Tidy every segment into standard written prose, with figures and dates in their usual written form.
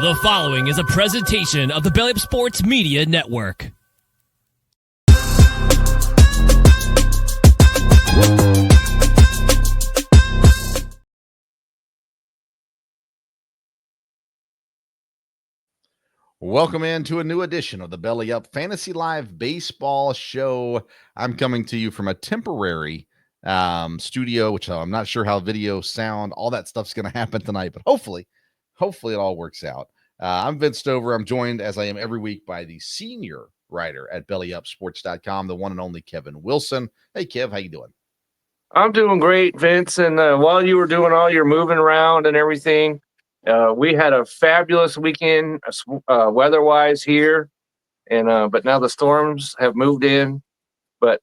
The following is a presentation of the Belly Up Sports Media Network. Welcome into a new edition of the Belly Up Fantasy Live Baseball Show. I'm coming to you from a temporary studio, which I'm not sure how video, sound, all that stuff's going to happen tonight, but hopefully it all works out. I'm Vince Stover. I'm joined, as I am every week, by the senior writer at BellyUpSports.com, the one and only Kevin Wilson. Hey, Kev, how you doing? I'm doing great, Vince. And while you were doing all your moving around and everything, we had a fabulous weekend weather-wise here. And but now the storms have moved in, but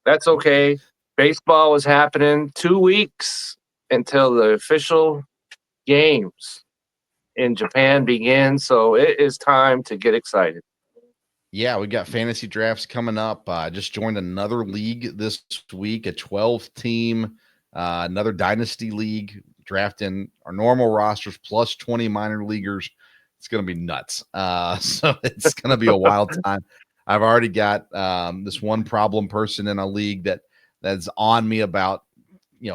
that's okay. Baseball is happening 2 weeks until the official games in Japan begin, so it is time to get excited. Yeah, we got fantasy drafts coming up. Just joined another league this week, a 12-team, another dynasty league, drafting our normal rosters plus 20 minor leaguers. It's going to be nuts. So it's going to be a wild time. I've already got this one problem person in a league that's on me about,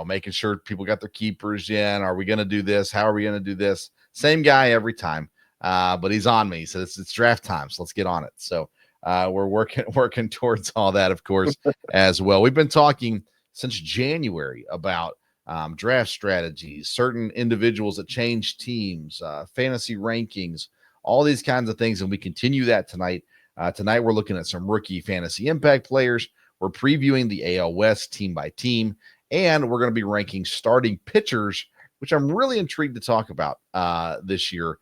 making sure people got their keepers in. Are we going to do this? How are we going to do this? Same guy every time. But he's on me. So it's draft time. So let's get on it. So we're working towards all that, of course, as well. We've been talking since January about draft strategies, certain individuals that change teams, fantasy rankings, all these kinds of things. And we continue that tonight. Tonight, we're looking at some rookie fantasy impact players. We're previewing the AL West team by team, and we're going to be ranking starting pitchers, which I'm really intrigued to talk about this year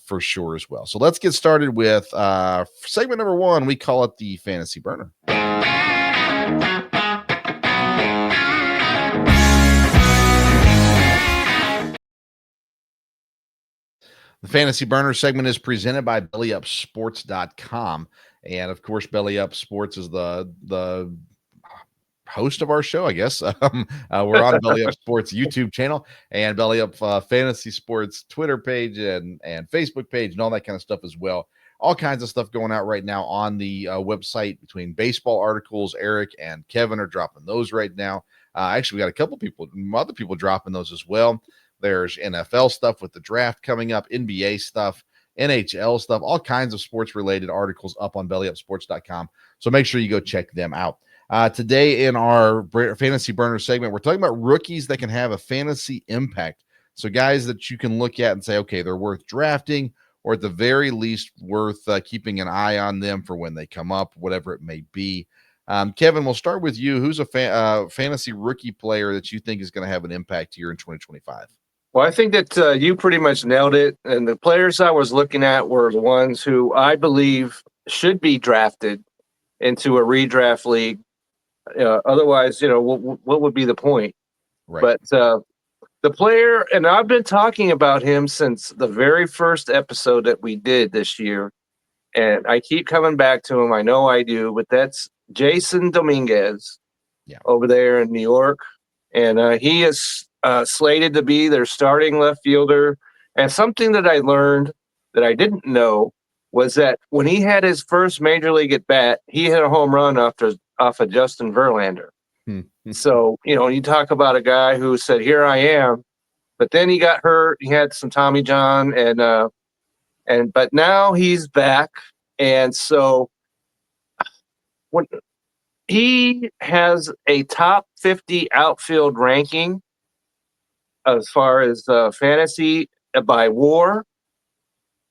for sure as well. So let's get started with segment number one. We call it the Fantasy Burner. The Fantasy Burner segment is presented by BellyUpSports.com. And, of course, Belly Up Sports is the host of our show, I guess. We're on Belly Up Sports YouTube channel and Belly Up Fantasy Sports Twitter page and Facebook page and all that kind of stuff as well. All kinds of stuff going out right now on the website between baseball articles. Eric and Kevin are dropping those right now. Actually, we got a couple other people dropping those as well. There's NFL stuff with the draft coming up, NBA stuff, NHL stuff, all kinds of sports-related articles up on BellyUpSports.com. So make sure you go check them out. Today in our Fantasy Burner segment, we're talking about rookies that can have a fantasy impact. So guys that you can look at and say, okay, they're worth drafting, or at the very least worth keeping an eye on them for when they come up, whatever it may be. Kevin, we'll start with you. Who's a fantasy rookie player that you think is going to have an impact here in 2025? Well, I think that you pretty much nailed it. And the players I was looking at were the ones who I believe should be drafted into a redraft league. Otherwise, what would be the point? Right. But the player, and I've been talking about him since the very first episode that we did this year, and I keep coming back to him. I know I do, but that's Jason Dominguez over there in New York. And he is slated to be their starting left fielder. And something that I learned that I didn't know was that when he had his first major league at bat, he hit a home run off of Justin Verlander. So, you talk about a guy who said, here I am, but then he got hurt. He had some Tommy John but now he's back. And so when he has a top 50 outfield ranking as far as fantasy by WAR,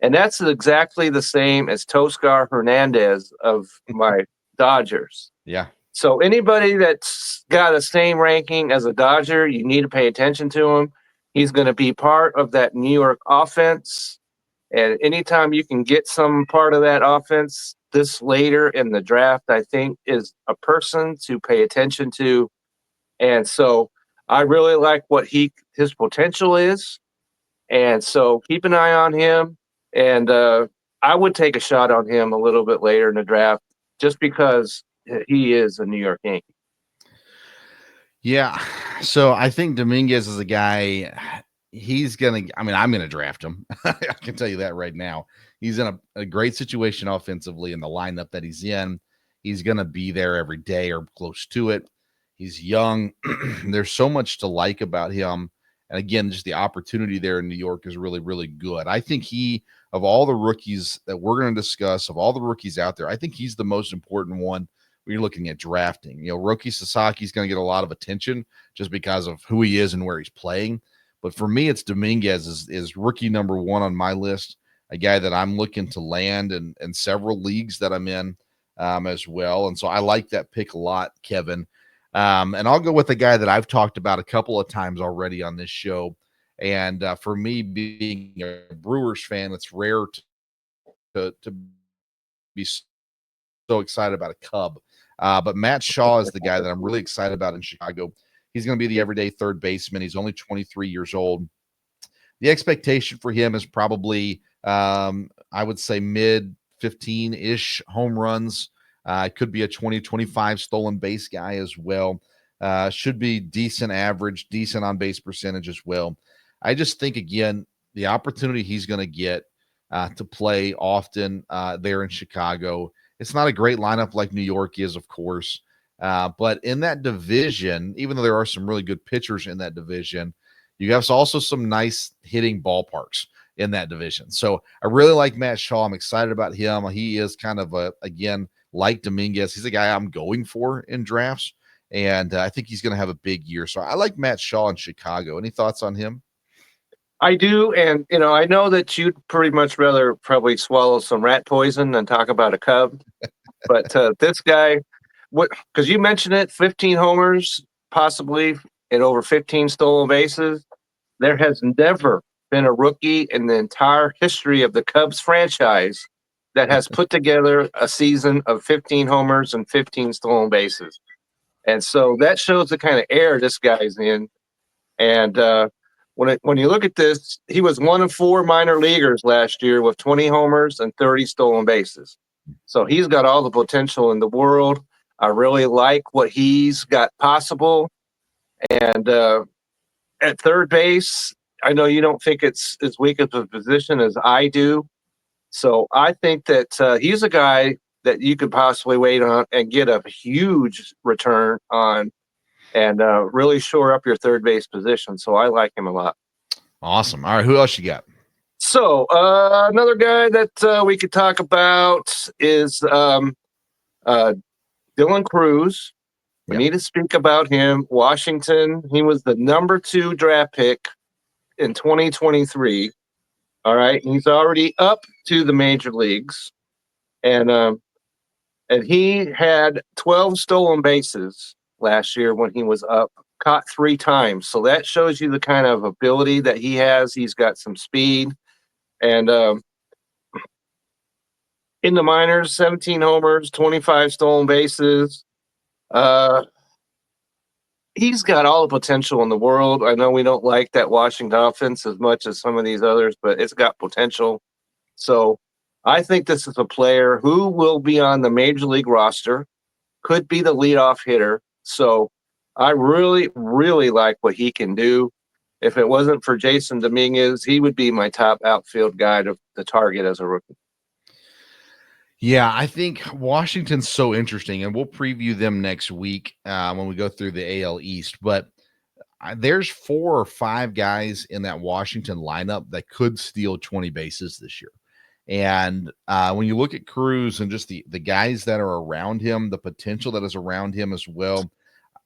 and that's exactly the same as Toscar Hernandez of my Dodgers. Yeah. So anybody that's got the same ranking as a Dodger, you need to pay attention to him. He's going to be part of that New York offense. And anytime you can get some part of that offense this later in the draft, I think is a person to pay attention to. And so I really like what his potential is. And so keep an eye on him. And I would take a shot on him a little bit later in the draft just because he is a New York Yankee. Yeah. So I think Dominguez is a guy he's going to, I mean, I'm going to draft him. I can tell you that right now. He's in a great situation offensively in the lineup that he's in. He's going to be there every day or close to it. He's young. There's so much to like about him. And again, just the opportunity there in New York is really, really good. I think of all the rookies that we're going to discuss, of all the rookies out there, I think he's the most important one when you're looking at drafting. Roki Sasaki's going to get a lot of attention just because of who he is and where he's playing. But for me, it's Dominguez is rookie number one on my list, a guy that I'm looking to land in several leagues that I'm in as well. And so I like that pick a lot, Kevin. And I'll go with a guy that I've talked about a couple of times already on this show. And for me, being a Brewers fan, it's rare to be so excited about a Cub. But Matt Shaw is the guy that I'm really excited about in Chicago. He's going to be the everyday third baseman. He's only 23 years old. The expectation for him is probably, I would say, mid 15-ish home runs. Could be a 20-25 stolen base guy as well. Should be decent average, decent on base percentage as well. I just think, again, the opportunity he's going to get to play often there in Chicago. It's not a great lineup like New York is, of course. But in that division, even though there are some really good pitchers in that division, you have also some nice hitting ballparks in that division. So I really like Matt Shaw. I'm excited about him. He is kind of again, like Dominguez, he's a guy I'm going for in drafts. And I think he's going to have a big year. So I like Matt Shaw in Chicago. Any thoughts on him? I do. And, I know that you'd pretty much rather probably swallow some rat poison than talk about a Cub. But this guy, because you mentioned it, 15 homers, possibly, and over 15 stolen bases. There has never been a rookie in the entire history of the Cubs franchise that has put together a season of 15 homers and 15 stolen bases. And so that shows the kind of air this guy's in. And when you look at this, he was one of 4 minor leaguers last year with 20 homers and 30 stolen bases. So he's got all the potential in the world. I really like what he's got possible. And at third base, I know you don't think it's as weak of a position as I do. So I think that he's a guy that you could possibly wait on and get a huge return on and really shore up your third base position. So I like him a lot. Awesome. All right. Who else you got? So another guy that we could talk about is Dylan Cruz. We need to speak about him. Washington, he was the number 2 draft pick in 2023. All right. He's already up to the major leagues. And he had 12 stolen bases last year when he was up, caught 3 times. So that shows you the kind of ability that he has. He's got some speed. And in the minors, 17 homers, 25 stolen bases. He's got all the potential in the world. I know we don't like that Washington offense as much as some of these others, but it's got potential. So I think this is a player who will be on the major league roster, could be the leadoff hitter. So I really, really like what he can do. If it wasn't for Jason Dominguez, he would be my top outfield guy to target as a rookie. Yeah, I think Washington's so interesting, and we'll preview them next week when we go through the AL East. But there's 4 or 5 guys in that Washington lineup that could steal 20 bases this year. And when you look at Cruz and just the guys that are around him, the potential that is around him as well,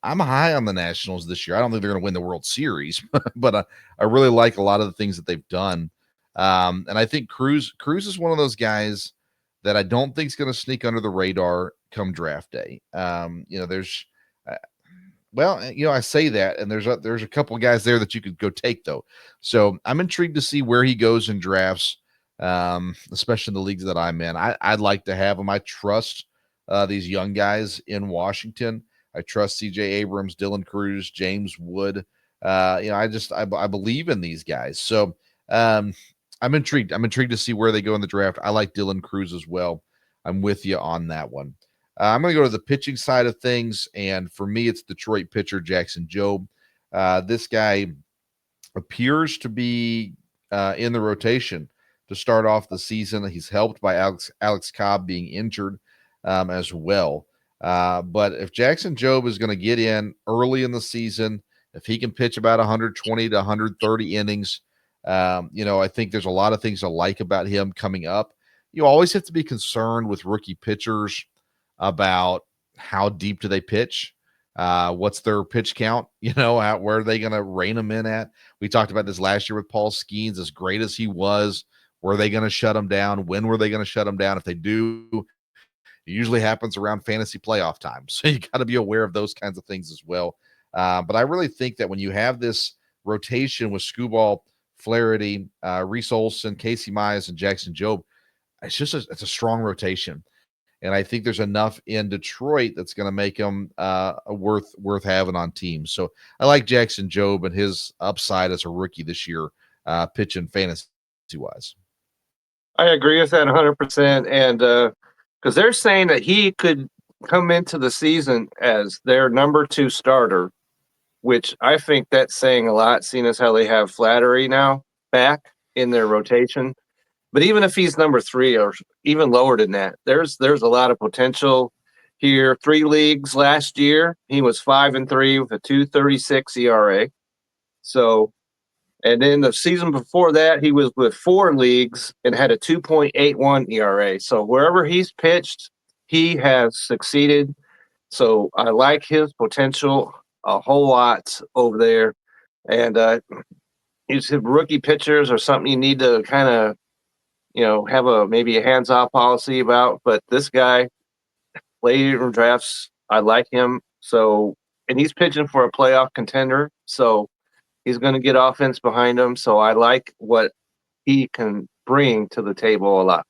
I'm high on the Nationals this year. I don't think they're going to win the World Series, but I really like a lot of the things that they've done. And I think Cruz is one of those guys that I don't think is going to sneak under the radar come draft day. There's I say that, and there's a couple of guys there that you could go take though. So I'm intrigued to see where he goes in drafts, especially in the leagues that I'm in. I'd like to have him. I trust these young guys in Washington. I trust CJ Abrams, Dylan Cruz, James Wood. I believe in these guys. So I'm intrigued. I'm intrigued to see where they go in the draft. I like Dylan Cruz as well. I'm with you on that one. I'm going to go to the pitching side of things, and for me, it's Detroit pitcher Jackson Jobe. This guy appears to be in the rotation to start off the season. He's helped by Alex Cobb being injured as well. But if Jackson Jobe is going to get in early in the season, if he can pitch about 120 to 130 innings, I think there's a lot of things to like about him coming up. You always have to be concerned with rookie pitchers about how deep do they pitch. What's their pitch count? Where are they going to rein them in at? We talked about this last year with Paul Skenes. As great as he was, were they going to shut him down? When were they going to shut him down? If they do, it usually happens around fantasy playoff time. So you got to be aware of those kinds of things as well. But I really think that when you have this rotation with Skubal, Flaherty, Reese Olson, Casey Mize, and Jackson Jobe, it's a strong rotation. And I think there's enough in Detroit that's going to make him worth having on teams. So I like Jackson Jobe and his upside as a rookie this year, pitching fantasy-wise. I agree with that 100%. And because they're saying that he could come into the season as their number 2 starter, which I think that's saying a lot, seeing as how they have Flaherty now back in their rotation. But even if he's number 3 or even lower than that, there's a lot of potential here. 3 leagues last year, he was 5-3 with a 2.36 ERA. So, and then the season before that, he was with 4 leagues and had a 2.81 ERA. So wherever he's pitched, he has succeeded. So I like his potential a whole lot over there. And these rookie pitchers are something you need to kind of, have maybe a hands-off policy about. But this guy, later drafts, I like him. So, and he's pitching for a playoff contender. So he's going to get offense behind him. So I like what he can bring to the table a lot.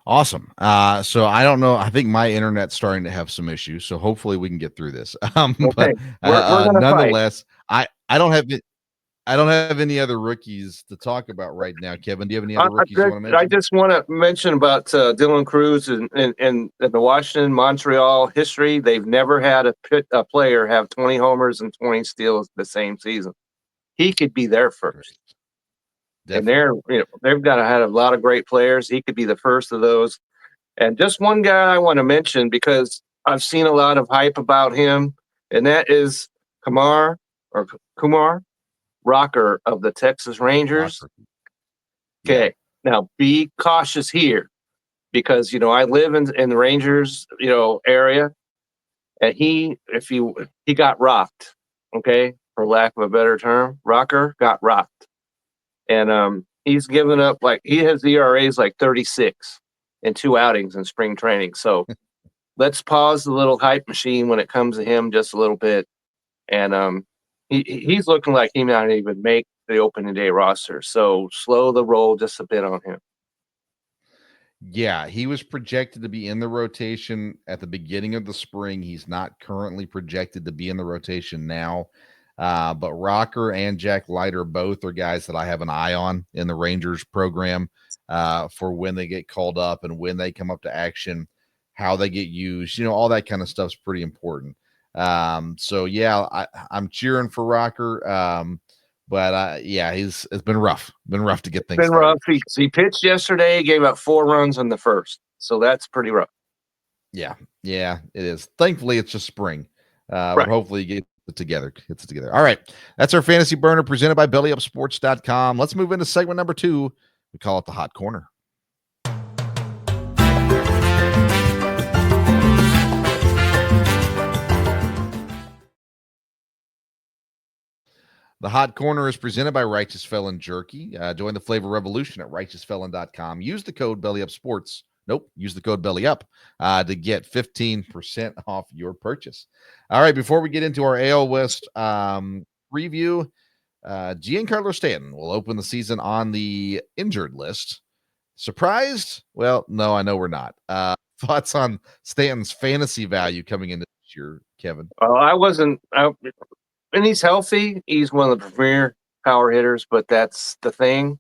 Awesome. So I don't know. I think my internet's starting to have some issues. So hopefully we can get through this. Okay. But We're gonna nonetheless, I don't have any other rookies to talk about right now. Kevin, do you have any other rookies you want to mention? I just want to mention about Dylan Cruz and the Washington Montreal history. They've never had a player have 20 homers and 20 steals the same season. He could be there first. Definitely. And they've got to have a lot of great players. He could be the first of those. And just one guy I want to mention because I've seen a lot of hype about him, and that is Kumar Rocker of the Texas Rangers. Okay, now be cautious here because I live in the Rangers area, and he got rocked. Okay, for lack of a better term, Rocker got rocked. And he's given up he has ERAs like 36 in 2 outings in spring training. So let's pause the little hype machine when it comes to him just a little bit. And he's looking like he might not even make the opening day roster. So slow the roll just a bit on him. Yeah, he was projected to be in the rotation at the beginning of the spring. He's not currently projected to be in the rotation now. But Rocker and Jack Leiter both are guys that I have an eye on in the Rangers program for when they get called up and when they come up to action, how they get used, all that kind of stuff's pretty important. So yeah, I'm cheering for Rocker. But it's been rough. Been rough to get things. Been rough. He pitched yesterday, gave up 4 runs in the first, so that's pretty rough. Yeah, it is. Thankfully, it's just spring. Right. But hopefully, you get it together. All right, that's our fantasy burner presented by BellyUpSports.com. Let's move into segment number 2. We call it the Hot Corner. The Hot Corner is presented by Righteous Felon Jerky. Join the flavor revolution at righteousfelon.com. Use the code BellyUpSports. Use the code BellyUp to get 15% off your purchase. All right, before we get into our AL West review, Giancarlo Stanton will open the season on the injured list. Surprised? Well, no, I know we're not. Thoughts on Stanton's fantasy value coming into this year, Kevin? I wasn't. When he's healthy, he's one of the premier power hitters, but that's the thing.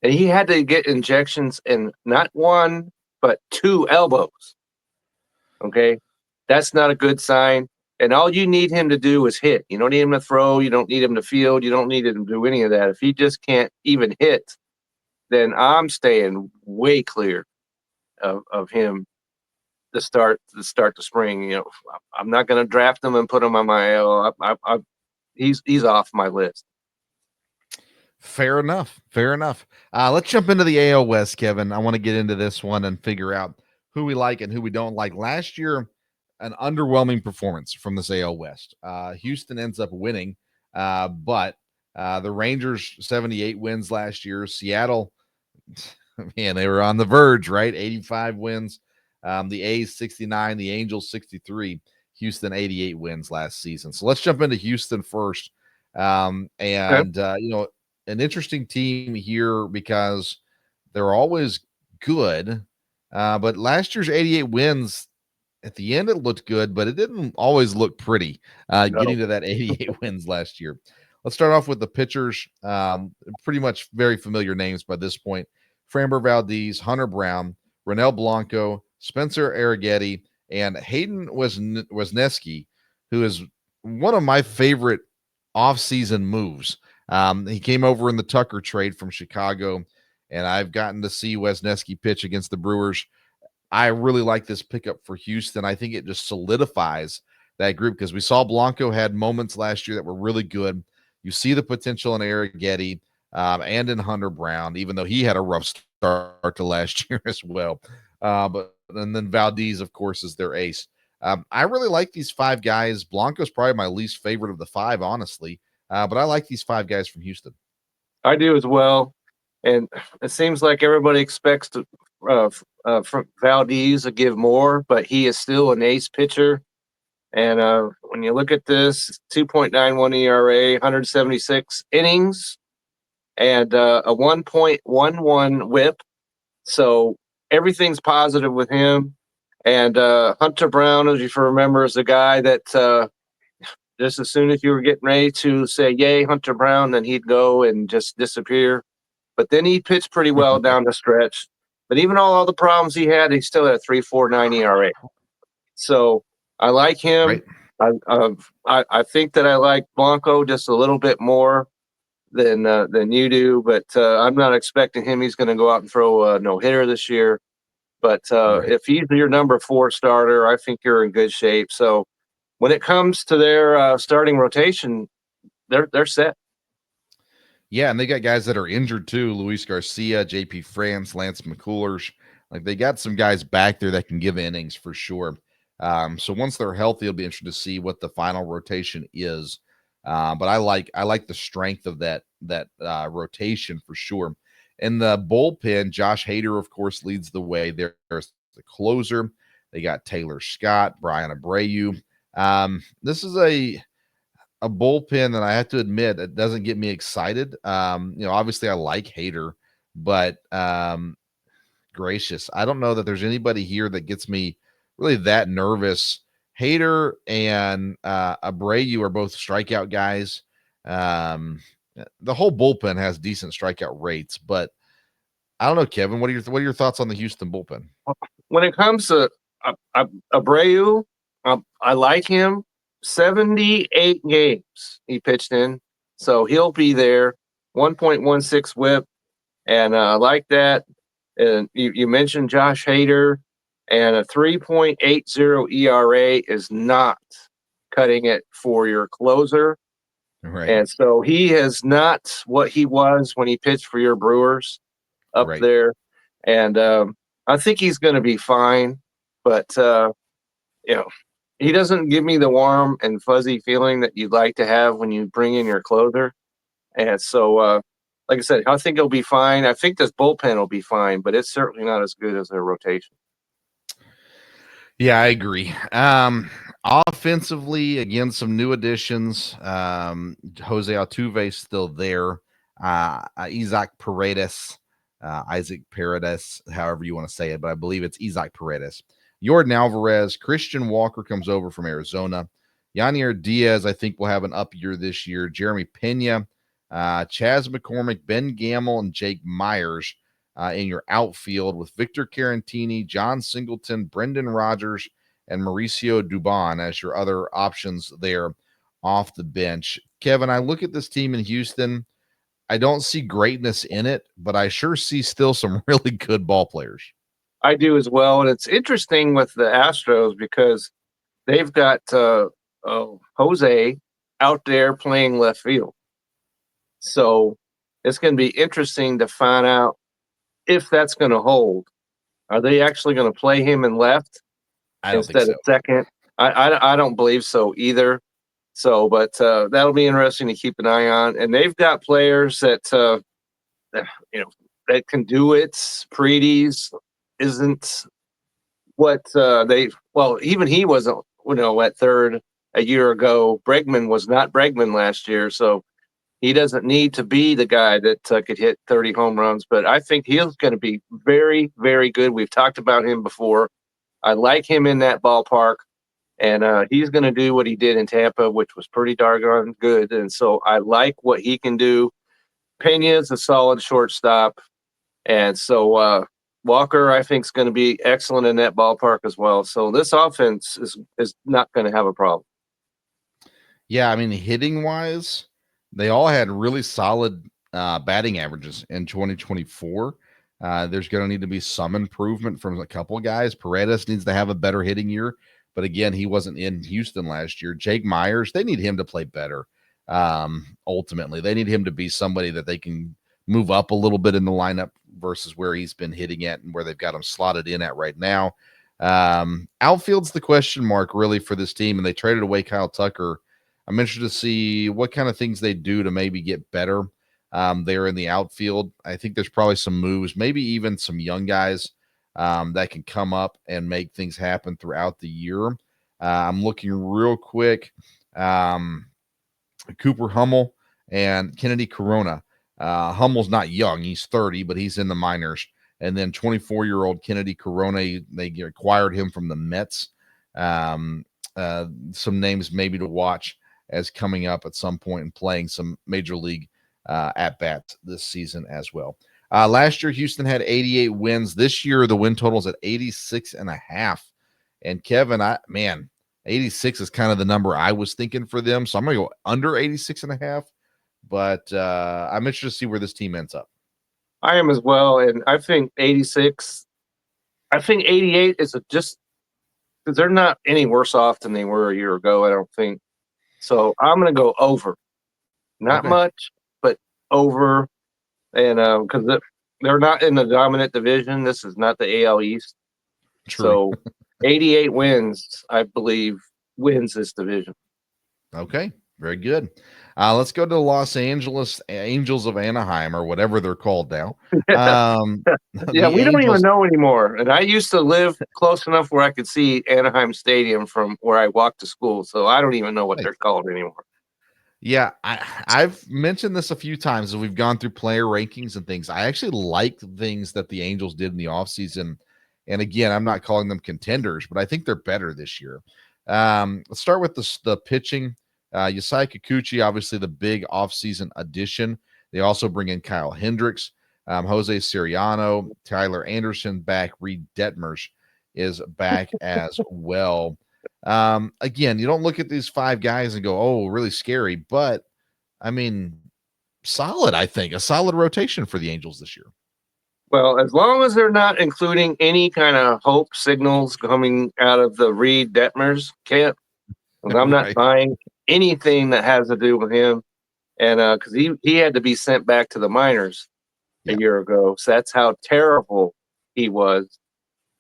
And he had to get injections in not 1, but 2 elbows. Okay. that's not a good sign. And all you need him to do is hit. You don't need him to throw. You don't need him to field. You don't need him to do any of that. If he just can't even hit, then I'm staying way clear of him to start the spring. You know, I'm not going to draft him and put him on my AL. He's off my list. Fair enough. Fair enough. Let's jump into the AL West, Kevin. I want to get into this one and figure out who we like and who we don't like. Last year, an underwhelming performance from this AL West. Houston ends up winning, but the Rangers 78 wins last year. Seattle, man, they were on the verge, right? 85 wins. The A's 69, the Angels 63. Houston 88 wins last season. So let's jump into Houston first. An interesting team here because they're always good. But last year's 88 wins, at the end, it looked good, but it didn't always look pretty getting to that 88 wins last year. Let's start off with the pitchers. Pretty much very familiar names by this point. Framber Valdez, Hunter Brown, Ronel Blanco, Spencer Arrighetti, and Hayden Wesneski, who is one of my favorite offseason moves. He came over in the Tucker trade from Chicago, and I've gotten to see Wesneski pitch against the Brewers. I really like this pickup for Houston. I think it just solidifies that group because we saw Blanco had moments last year that were really good. You see the potential in Arrighetti and in Hunter Brown, even though he had a rough start to last year as well. And then Valdez, of course, is their ace. I really like these five guys. Blanco's probably my least favorite of the five, honestly. But I like these five guys from Houston. I do as well. And it seems like everybody expects from Valdez to give more, but he is still an ace pitcher. And when you look at this, 2.91 ERA, 176 innings, and a 1.11 whip. So everything's positive with him. And Hunter Brown, as you remember, is the guy that just as soon as you were getting ready to say, yay, Hunter Brown, then he'd go and just disappear. But then he pitched pretty well down the stretch. But even all the problems he had, he still had a 3.49 ERA. So I like him. Right. I think that I like Blanco just a little bit more than you do, but I'm not expecting him. He's going to go out and throw a no-hitter this year. But if he's your number 4 starter, I think you're in good shape. So when it comes to their starting rotation, they're set. Yeah, and they got guys that are injured too. Luis Garcia, JP France, Lance McCullers. Like they got some guys back there that can give innings for sure. So once they're healthy, it'll be interesting to see what the final rotation is. But I like the strength of that rotation for sure. In the bullpen, Josh Hader, of course, leads the way. There's the closer. They got Taylor Scott, Brian Abreu. This is a bullpen that I have to admit it doesn't get me excited. Obviously I like Hader, but gracious, I don't know that there's anybody here that gets me really that nervous. Hader and Abreu are both strikeout guys. The whole bullpen has decent strikeout rates, but I don't know, Kevin. What are your thoughts on the Houston bullpen? When it comes to Abreu, I like him. 78 games he pitched in, so he'll be there. 1.16 whip, and I like that. And you mentioned Josh Hader, and a 3.80 ERA is not cutting it for your closer. Right. And so he is not what he was when he pitched for your Brewers up there. And I think he's going to be fine, but he doesn't give me the warm and fuzzy feeling that you'd like to have when you bring in your closer. And so, like I said, I think he'll be fine. I think this bullpen will be fine, but it's certainly not as good as their rotation. Yeah, I agree. Offensively, again, some new additions. Jose Altuve is still there. Isaac Paredes, however you want to say it, but I believe it's Isaac Paredes. Jordan Alvarez, Christian Walker comes over from Arizona. Yanier Diaz, I think, will have an up year this year. Jeremy Pena, Chaz McCormick, Ben Gamble, and Jake Myers in your outfield with Victor Carantini, John Singleton, Brendan Rodgers, and Mauricio Dubon as your other options there off the bench. Kevin, I look at this team in Houston. I don't see greatness in it, but I sure see still some really good ball players. I do as well. And it's interesting with the Astros because they've got Jose out there playing left field. So it's going to be interesting to find out if that's going to hold. Are they actually going to play him in left I don't think instead so. of second? I don't believe so either. So, but that'll be interesting to keep an eye on. And they've got players that that can do it. Paredes isn't what even he wasn't, at third a year ago. Bregman was not Bregman last year, so he doesn't need to be the guy that could hit 30 home runs. But I think he's going to be very, very good. We've talked about him before. I like him in that ballpark, and he's going to do what he did in Tampa, which was pretty doggone good. And so I like what he can do. Pena's a solid shortstop, and so Walker, I think, is going to be excellent in that ballpark as well. So this offense is not going to have a problem. Yeah, I mean, hitting wise, they all had really solid batting averages in 2024. There's going to need to be some improvement from a couple of guys. Paredes needs to have a better hitting year, but again, he wasn't in Houston last year. Jake Myers, they need him to play better. Ultimately, they need him to be somebody that they can move up a little bit in the lineup versus where he's been hitting at and where they've got him slotted in at right now. Outfield's the question mark really for this team, and they traded away Kyle Tucker. I'm interested to see what kind of things they do to maybe get better there in the outfield. I think there's probably some moves, maybe even some young guys that can come up and make things happen throughout the year. I'm looking real quick. Cooper Hummel and Kennedy Corona. Hummel's not young. He's 30, but he's in the minors. And then 24-year-old Kennedy Corona, they acquired him from the Mets. Some names maybe to watch as coming up at some point and playing some major league at-bats this season as well. Last year, Houston had 88 wins. This year, the win total is at 86.5. And Kevin, 86 is kind of the number I was thinking for them. So I'm going to go under 86.5. But I'm interested to see where this team ends up. I am as well. And I think 86, I think 88 is just because they're not any worse off than they were a year ago, I don't think. So I'm going to go over. Not much, but over. And because they're not in the dominant division. This is not the AL East. True. So 88 wins, I believe, wins this division. Okay, very good. Let's go to the Los Angeles Angels of Anaheim, or whatever they're called now. Yeah, we don't even know anymore. And I used to live close enough where I could see Anaheim Stadium from where I walked to school. So I don't even know what they're called anymore. Yeah, I've mentioned this a few times as we've gone through player rankings and things. I actually like things that the Angels did in the offseason. And again, I'm not calling them contenders, but I think they're better this year. Let's start with the pitching. Yasai Kikuchi, obviously the big offseason addition. They also bring in Kyle Hendricks, Jose Siriano, Tyler Anderson back. Reed Detmers is back as well. Again, you don't look at these five guys and go, oh, really scary. But, I mean, solid, I think. A solid rotation for the Angels this year. Well, as long as they're not including any kind of hope signals coming out of the Reed Detmers camp, I'm not buying anything that has to do with him. And because he had to be sent back to the minors a year ago. So that's how terrible he was.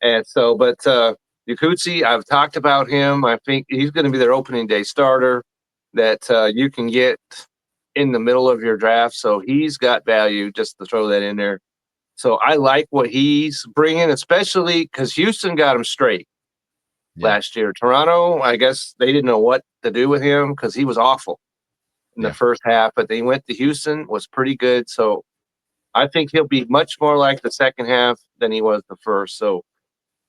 And so, but Kikuchi, I've talked about him. I think he's going to be their opening day starter that you can get in the middle of your draft. So he's got value, just to throw that in there. So I like what he's bringing, especially because Houston got him straight last year. Toronto, I guess they didn't know what to do with him because he was awful in the first half, but they went to Houston, was pretty good. So I think he'll be much more like the second half than he was the first. So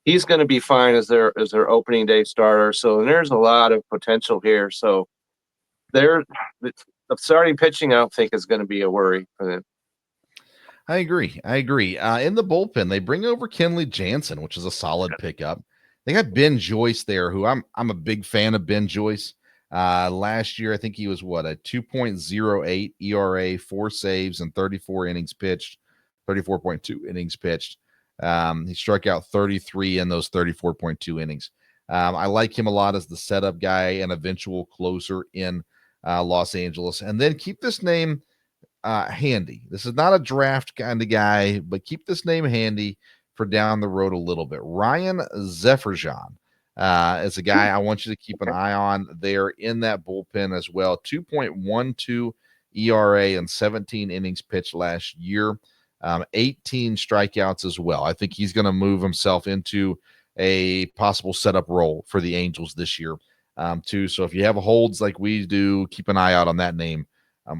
he's going to be fine as their opening day starter. So there's a lot of potential here. So the starting pitching, I don't think is going to be a worry for them. I agree. In the bullpen, they bring over Kenley Jansen, which is a solid pickup. They got Ben Joyce there, who I'm a big fan of Ben Joyce. Last year, I think he was a 2.08 ERA, 4 saves, and 34 innings pitched, 34.2 innings pitched. He struck out 33 in those 34.2 innings. I like him a lot as the setup guy and eventual closer in Los Angeles. And then keep this name handy. This is not a draft kind of guy, but keep this name handy for down the road a little bit. Ryan Zefferjan is a guy I want you to keep an eye on there in that bullpen as well. 2.12 ERA and 17 innings pitched last year. 18 strikeouts as well. I think he's going to move himself into a possible setup role for the Angels this year too. So if you have holds like we do, keep an eye out on that name.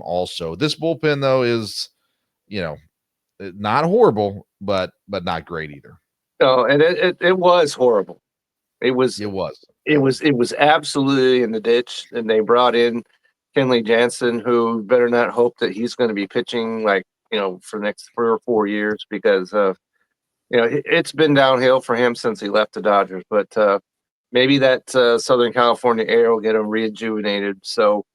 Also, this bullpen though is, not horrible, but not great either. No, and it was horrible. It was absolutely in the ditch. And they brought in Kenley Jansen, who better not hope that he's going to be pitching for the next 3 or 4 years, because it's been downhill for him since he left the Dodgers. But maybe that Southern California air will get him rejuvenated. So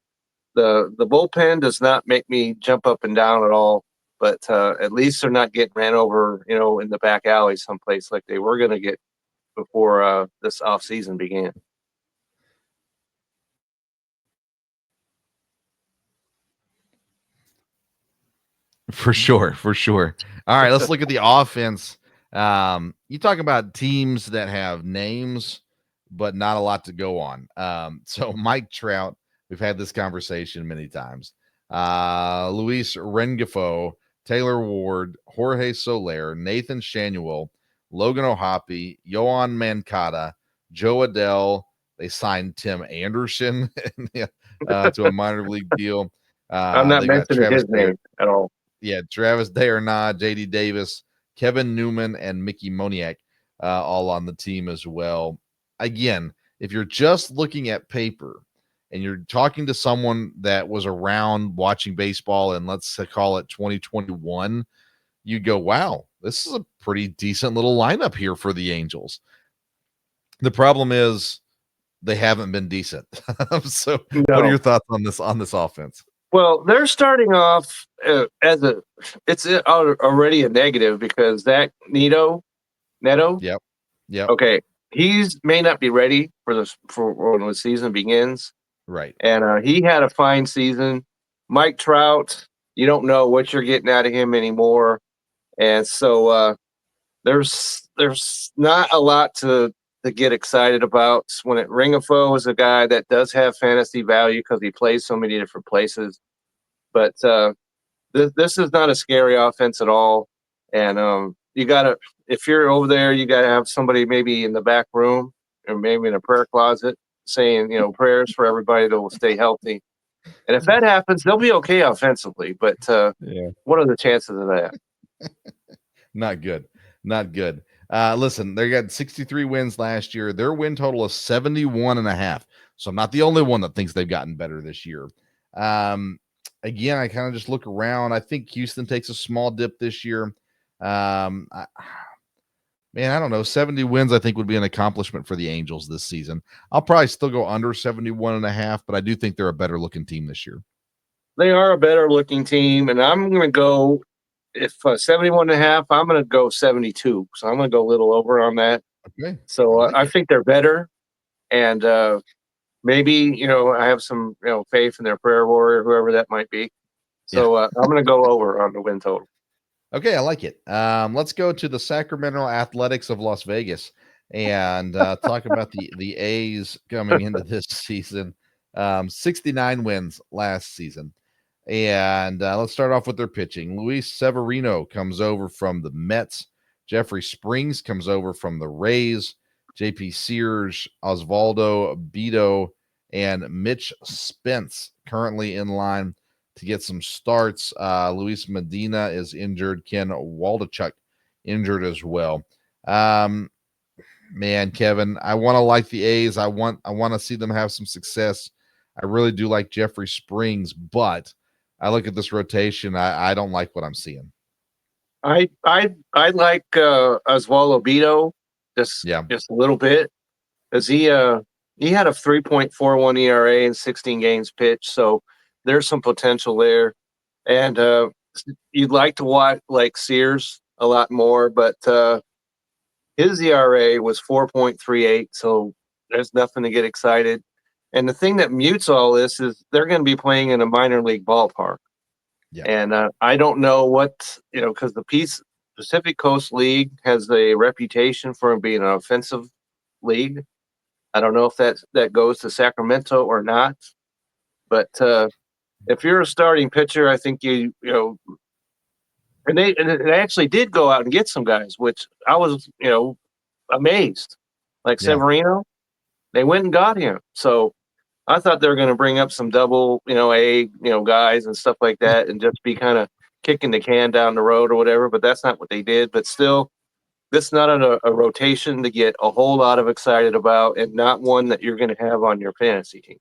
the bullpen does not make me jump up and down at all. But at least they're not getting ran over, in the back alley someplace like they were going to get before this offseason began. For sure. All right, let's look at the offense. You talk about teams that have names, but not a lot to go on. So Mike Trout, we've had this conversation many times. Luis Rengifo, Taylor Ward, Jorge Soler, Nathan Shanuel, Logan O'Hoppe, Yohan Mancada, Joe Adell. They signed Tim Anderson to a minor league deal. I'm not mentioning his name at all. Yeah, Travis D'Arnaud, JD Davis, Kevin Newman, and Mickey Moniak all on the team as well. Again, if you're just looking at paper and you're talking to someone that was around watching baseball and let's call it 2021, you go, wow, this is a pretty decent little lineup here for the Angels. The problem is they haven't been decent. So What are your thoughts on this offense? Well, they're starting off it's already a negative because Zach Neto. Yep. Okay, he's may not be ready for when the season begins. Right. And he had a fine season. Mike Trout, you don't know what you're getting out of him anymore, and so there's not a lot to get excited about. Rengifo is a guy that does have fantasy value because he plays so many different places. But this is not a scary offense at all. And if you're over there, you got to have somebody maybe in the back room or maybe in a prayer closet saying, prayers for everybody to stay healthy. And if that happens, they'll be okay offensively. But what are the chances of that? Not good. Listen, they got 63 wins last year. Their win total is 71.5. So I'm not the only one that thinks they've gotten better this year. Again, I kind of just look around. I think Houston takes a small dip this year. I don't know. 70 wins, I think, would be an accomplishment for the Angels this season. I'll probably still go under 71.5, but I do think they're a better looking team this year. They are a better looking team, and I'm going to go, if 71.5, I'm going to go 72. So I'm going to go a little over on that. Okay. So I think they're better, and maybe, I have some, faith in their prayer warrior, whoever that might be. So I'm going to go over on the win total. Okay, I like it. Let's go to the Sacramento Athletics of Las Vegas and talk about the A's coming into this season. 69 wins last season. And let's start off with their pitching. Luis Severino comes over from the Mets. Jeffrey Springs comes over from the Rays. JP Sears, Osvaldo Bido, and Mitch Spence currently in line to get some starts. Luis Medina is injured. Ken Waldachuk injured as well. Man, Kevin, I want to like the A's. I want to see them have some success. I really do like Jeffrey Springs, but I look at this rotation. I don't like what I'm seeing. I like Osvaldo Bido. just Yeah. just a little bit. Because he had a 3.41 ERA in 16 games pitched, so there's some potential there. And you'd like to watch like Sears a lot more, but his ERA was 4.38, so there's nothing to get excited. And the thing that mutes all this is they're going to be playing in a minor league ballpark. Yeah. And I don't know what, because the Pacific Coast League has a reputation for being an offensive league. I don't know if that goes to Sacramento or not. But if you're a starting pitcher, I think you know, and they actually did go out and get some guys, which I was amazed. Like Yeah. Severino, they went and got him. So I thought they were going to bring up some double, A, guys and stuff like that, and just be kind of kicking the can down the road or whatever. But that's not what they did. But still, this is not a rotation to get a whole lot of excited about, and not one that you're going to have on your fantasy team.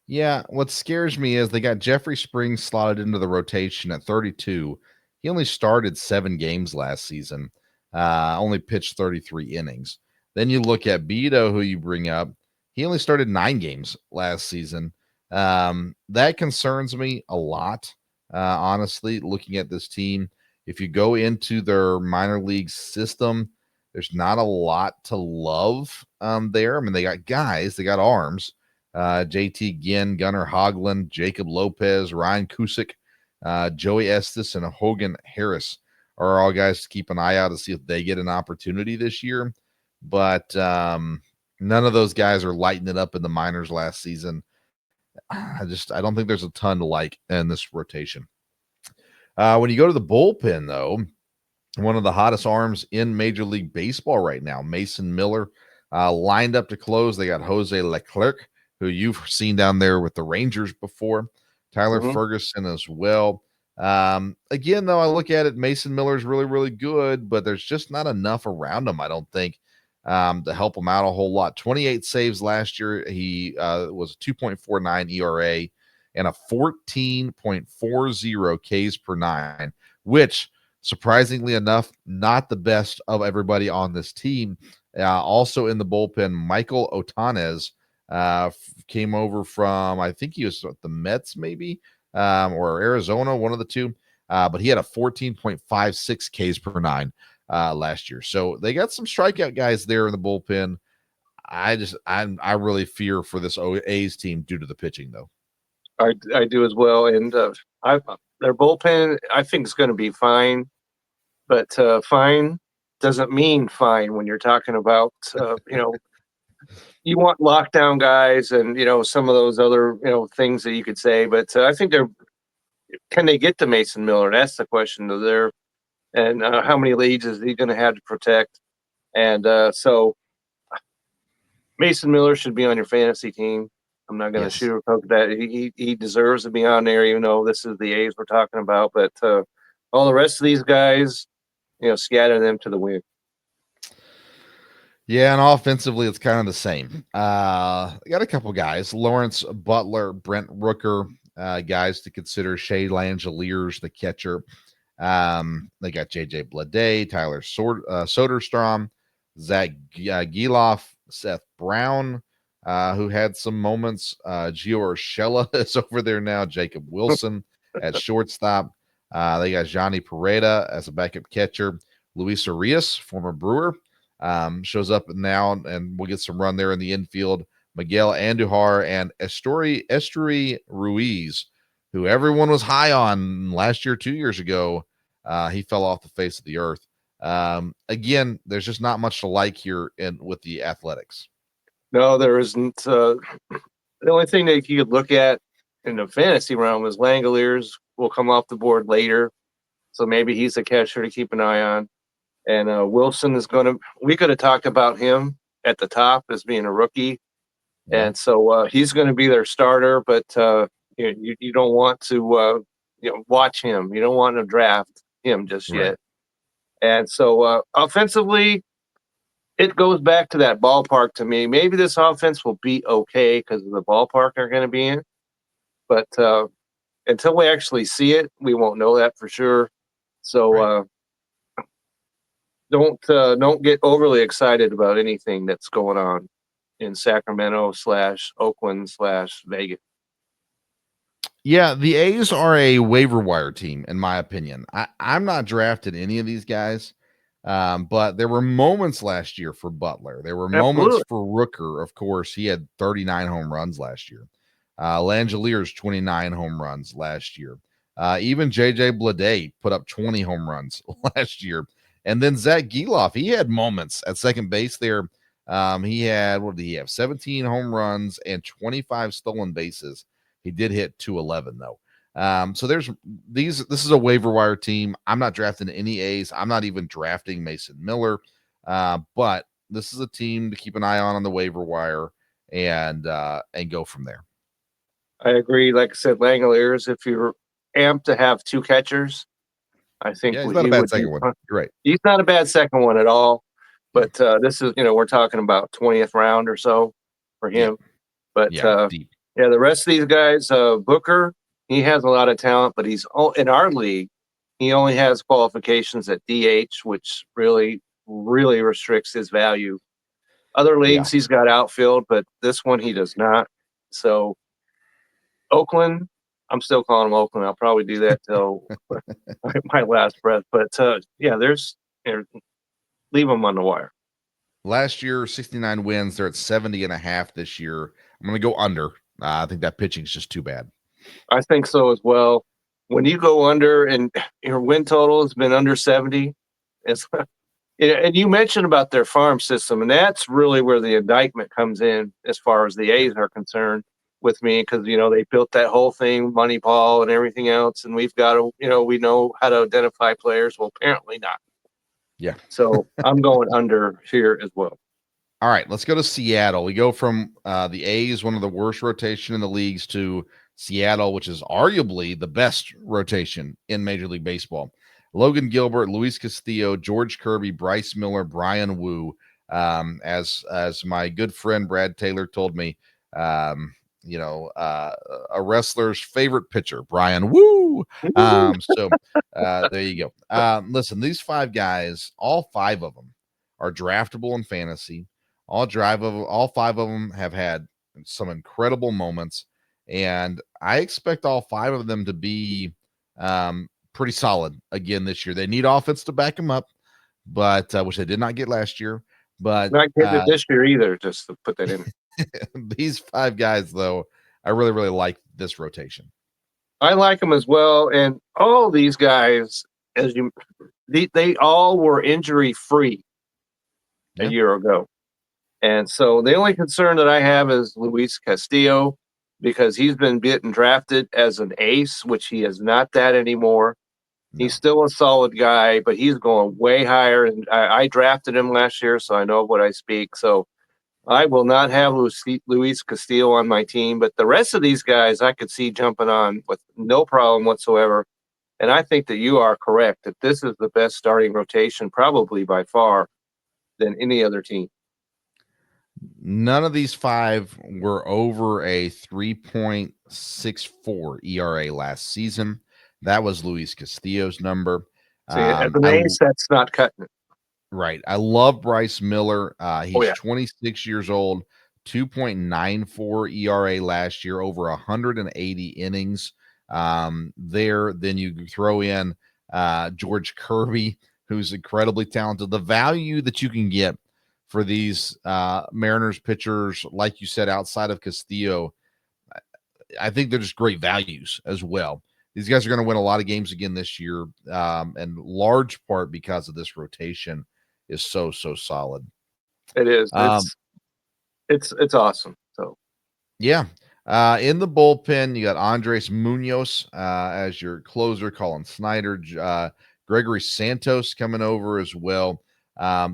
Yeah, what scares me is they got Jeffrey Springs slotted into the rotation at 32. He only started 7 games last season, only pitched 33 innings. Then you look at Beto, who you bring up. He only started 9 games last season. That concerns me a lot, honestly, looking at this team. If you go into their minor league system, there's not a lot to love there. I mean, they got guys, they got arms. JT Ginn, Gunnar Hoglund, Jacob Lopez, Ryan Cusick, Joey Estes, and Hogan Harris are all guys to keep an eye out to see if they get an opportunity this year. But none of those guys are lighting it up in the minors last season. I don't think there's a ton to like in this rotation. When you go to the bullpen, though, one of the hottest arms in Major League Baseball right now, Mason Miller, lined up to close. They got Jose Leclerc, who you've seen down there with the Rangers before, Tyler Ferguson as well. Again, though, I look at it, Mason Miller is really, really good, but there's just not enough around him, I don't think, to help him out a whole lot. 28 saves last year. He was a 2.49 ERA and a 14.40 Ks per 9, which, surprisingly enough, not the best of everybody on this team. Also in the bullpen, Michael Otanes came over from, I think he was the Mets maybe, or Arizona, one of the two. But he had a 14.56 Ks per 9 last year. So they got some strikeout guys there in the bullpen. I really fear for this A's team due to the pitching, though. I do as well. And their bullpen, I think, is going to be fine. But fine doesn't mean fine when you're talking about, you want lockdown guys and, some of those other, things that you could say. But I think can they get to Mason Miller? That's the question. And how many leads is he going to have to protect? And so Mason Miller should be on your fantasy team. I'm not going to sugarcoat that. He deserves to be on there, even though this is the A's we're talking about. But all the rest of these guys, scatter them to the wind. Yeah, and offensively, it's kind of the same. Got a couple guys: Lawrence Butler, Brent Rooker, guys to consider. Shea Langeliers, the catcher. They got JJ Bleday, Tyler Soderstrom, Zach Giloff, Seth Brown, who had some moments. Gio Urshela is over there now. Jacob Wilson at shortstop. They got Johnny Pereda as a backup catcher. Luis Arias, former Brewer, shows up now, and we'll get some run there in the infield. Miguel Andujar and Esteury Ruiz, who everyone was high on last year, 2 years ago. He fell off the face of the earth. Again, there's just not much to like here with the Athletics. No, there isn't. The only thing that you could look at in the fantasy realm is Langoliers will come off the board later. So maybe he's a catcher to keep an eye on. And Wilson is we could have talked about him at the top as being a rookie. Yeah. And so he's going to be their starter, but you don't want to, watch him. You don't want to draft him just yet. And so offensively, it goes back to that ballpark to me. Maybe this offense will be okay because of the ballpark they're going to be in. But until we actually see it, we won't know that for sure. So don't get overly excited about anything that's going on in Sacramento / Oakland / Vegas. Yeah, the A's are a waiver wire team, in my opinion. I'm not drafted any of these guys, but there were moments last year for Butler. There were moments Absolutely. for Rooker. Of course, he had 39 home runs last year. Langeliers 29 home runs last year. Even JJ Bleday put up 20 home runs last year. And then Zach Geloff, he had moments at second base there. He had, what did he have? 17 home runs and 25 stolen bases. He did hit 211 though. So there's these. This is a waiver wire team. I'm not drafting any A's. I'm not even drafting Mason Miller. But this is a team to keep an eye on the waiver wire and go from there. I agree. Like I said, Langoliers, if you're amped to have two catchers, I think Yeah, he's not a bad second one. You're right. He's not a bad second one at all. But this is, we're talking about 20th round or so for him. Yeah. But Deep. yeah, the rest of these guys, Booker, he has a lot of talent, but he's in our league. He only has qualifications at DH, which really, really restricts his value. Other leagues, he's got outfield, but this one he does not. So Oakland, I'm still calling him Oakland. I'll probably do that till my last breath. But yeah, leave them on the wire. Last year, 69 wins. They're at 70.5 this year. I'm going to go under. I think that pitching is just too bad. I think so as well. When you go under and your win total has been under 70, and you mentioned about their farm system, and that's really where the indictment comes in as far as the A's are concerned with me, because they built that whole thing, Moneyball and everything else, and we've got to, we know how to identify players. Well, apparently not. Yeah. So I'm going under here as well. All right, let's go to Seattle. We go from the A's, one of the worst rotation in the leagues, to Seattle, which is arguably the best rotation in Major League Baseball. Logan Gilbert, Luis Castillo, George Kirby, Bryce Miller, Brian Wu. As my good friend Brad Taylor told me, a wrestler's favorite pitcher, Brian Wu. So there you go. Listen, these five guys, all five of them are draftable in fantasy. All five of them have had some incredible moments, and I expect all five of them to be pretty solid again this year. They need offense to back them up, but which they did not get last year. But not getting it this year either. Just to put that in. These five guys, though, I really, really like this rotation. I like them as well, and all these guys, they all were injury free a year ago. And so the only concern that I have is Luis Castillo, because he's been getting drafted as an ace, which he is not that anymore. No. He's still a solid guy, but he's going way higher. And I drafted him last year, so I know what I speak. So I will not have Luis Castillo on my team. But the rest of these guys I could see jumping on with no problem whatsoever. And I think that you are correct, that this is the best starting rotation, probably by far, than any other team. None of these five were over a 3.64 ERA last season. That was Luis Castillo's number. See, as an ace, that's not cutting it. Right. I love Bryce Miller. He's 26 years old, 2.94 ERA last year, over 180 innings there. Then you throw in George Kirby, who's incredibly talented. The value that you can get for these Mariners pitchers, like you said, outside of Castillo, I think they're just great values as well. These guys are going to win a lot of games again this year, and large part because of this rotation is so solid. It is. It's awesome. So yeah. In the bullpen, you got Andres Munoz as your closer, Colin Snyder, Gregory Santos coming over as well.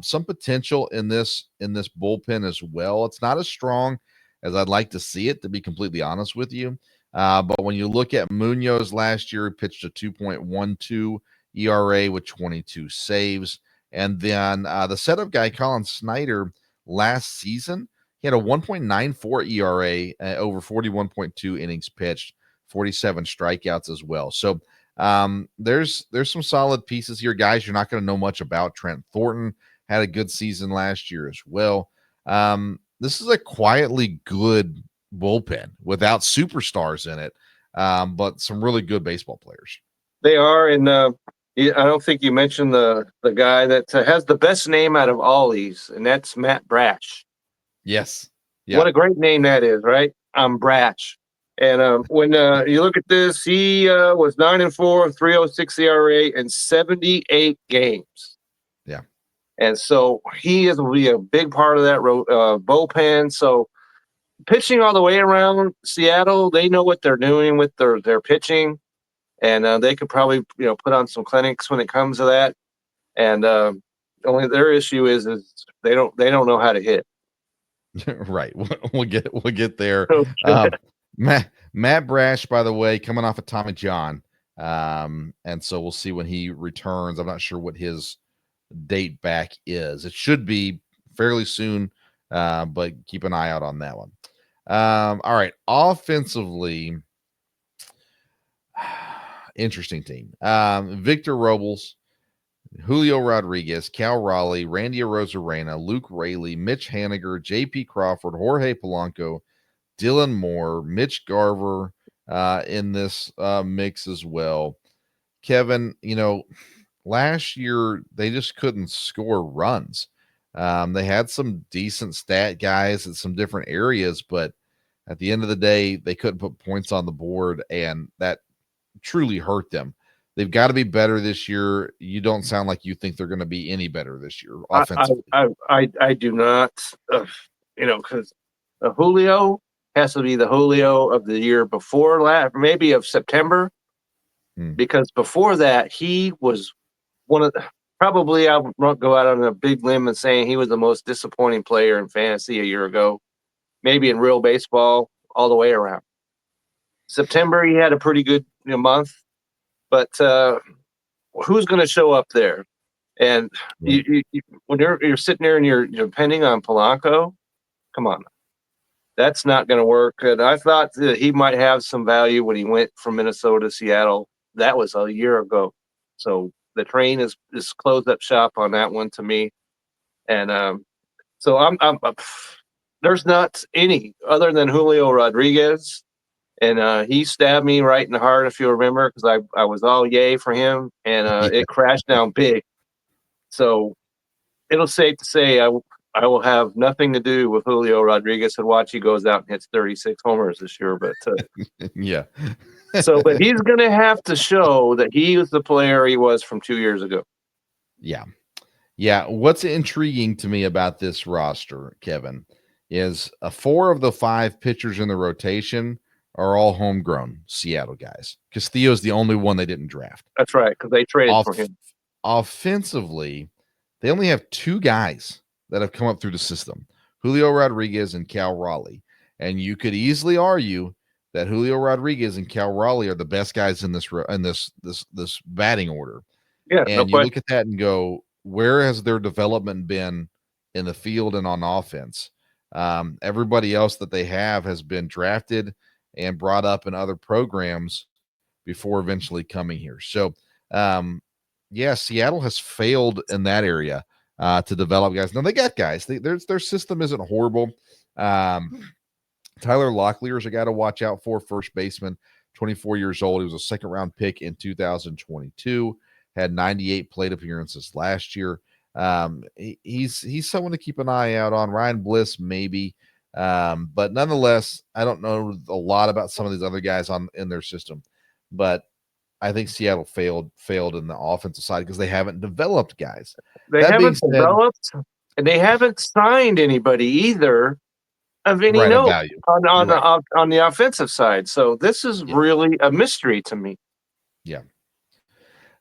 Some potential in this bullpen as well. It's not as strong as I'd like to see it, to be completely honest with you. But when you look at Munoz last year, he pitched a 2.12 ERA with 22 saves. And then the setup guy, Colin Snyder, last season, he had a 1.94 ERA over 41.2 innings pitched, 47 strikeouts as well. So There's some solid pieces here, guys. You're not going to know much about. Trent Thornton had a good season last year as well. This is a quietly good bullpen without superstars in it, but some really good baseball players. They are, and I don't think you mentioned the guy that has the best name out of all these, and that's Matt Brash. Yes. Yeah. What a great name that is, right? I'm Brash. And when you look at this, he was 9-4, 3.06 ERA in 78 games. Yeah. And so will be a big part of that bullpen. So pitching all the way around Seattle, they know what they're doing with their pitching, and they could probably put on some clinics when it comes to that. And only their issue is they don't know how to hit. Right. We'll get there. Matt Brash, by the way, coming off of Tommy John. And so we'll see when he returns. I'm not sure what his date back is. It should be fairly soon, but keep an eye out on that one. All right. Offensively, interesting team. Victor Robles, Julio Rodriguez, Cal Raleigh, Randy Arozarena, Luke Raley, Mitch Haniger, J.P. Crawford, Jorge Polanco, Dylan Moore, Mitch Garver in this mix as well. Kevin, last year they just couldn't score runs. They had some decent stat guys in some different areas, but at the end of the day, they couldn't put points on the board, and that truly hurt them. They've got to be better this year. You don't sound like you think they're going to be any better this year offensively. I do not, because Julio has to be the Julio of the year before maybe of September, because before that he was one of probably I would go out on a big limb and saying he was the most disappointing player in fantasy a year ago, maybe in real baseball all the way around. September he had a pretty good month. But who's going to show up there? And when you're sitting there and you're depending on Polanco, come on, that's not going to work. And I thought that he might have some value when he went from Minnesota to Seattle. That was a year ago. So the train is closed up shop on that one to me. And so I'm there's not any other than Julio Rodriguez. And he stabbed me right in the heart, if you remember, because I was all yay for him, and it crashed down big. So it's safe to say I will have nothing to do with Julio Rodriguez and watch he goes out and hits 36 homers this year. But yeah. But he's going to have to show that he is the player he was from 2 years ago. Yeah. Yeah. What's intriguing to me about this roster, Kevin, is 4 of the 5 pitchers in the rotation are all homegrown Seattle guys. Castillo's the only one they didn't draft. That's right, because they traded for him. Offensively, they only have 2 guys that have come up through the system, Julio Rodriguez and Cal Raleigh. And you could easily argue that Julio Rodriguez and Cal Raleigh are the best guys in this batting order. Yeah, and you look at that and go, where has their development been in the field and on offense? Everybody else that they have has been drafted and brought up in other programs before eventually coming here. So, Seattle has failed in that area to develop guys. Now they got guys. Their system isn't horrible. Tyler Locklear is a guy to watch out for, first baseman, 24 years old. He was a second-round pick in 2022, had 98 plate appearances last year. He's someone to keep an eye out on. Ryan Bliss, maybe. But nonetheless, I don't know a lot about some of these other guys in their system, but I think Seattle failed in the offensive side because they haven't developed guys. They haven't developed, and they haven't signed anybody either of any note on the offensive side. So this is really a mystery to me. Yeah.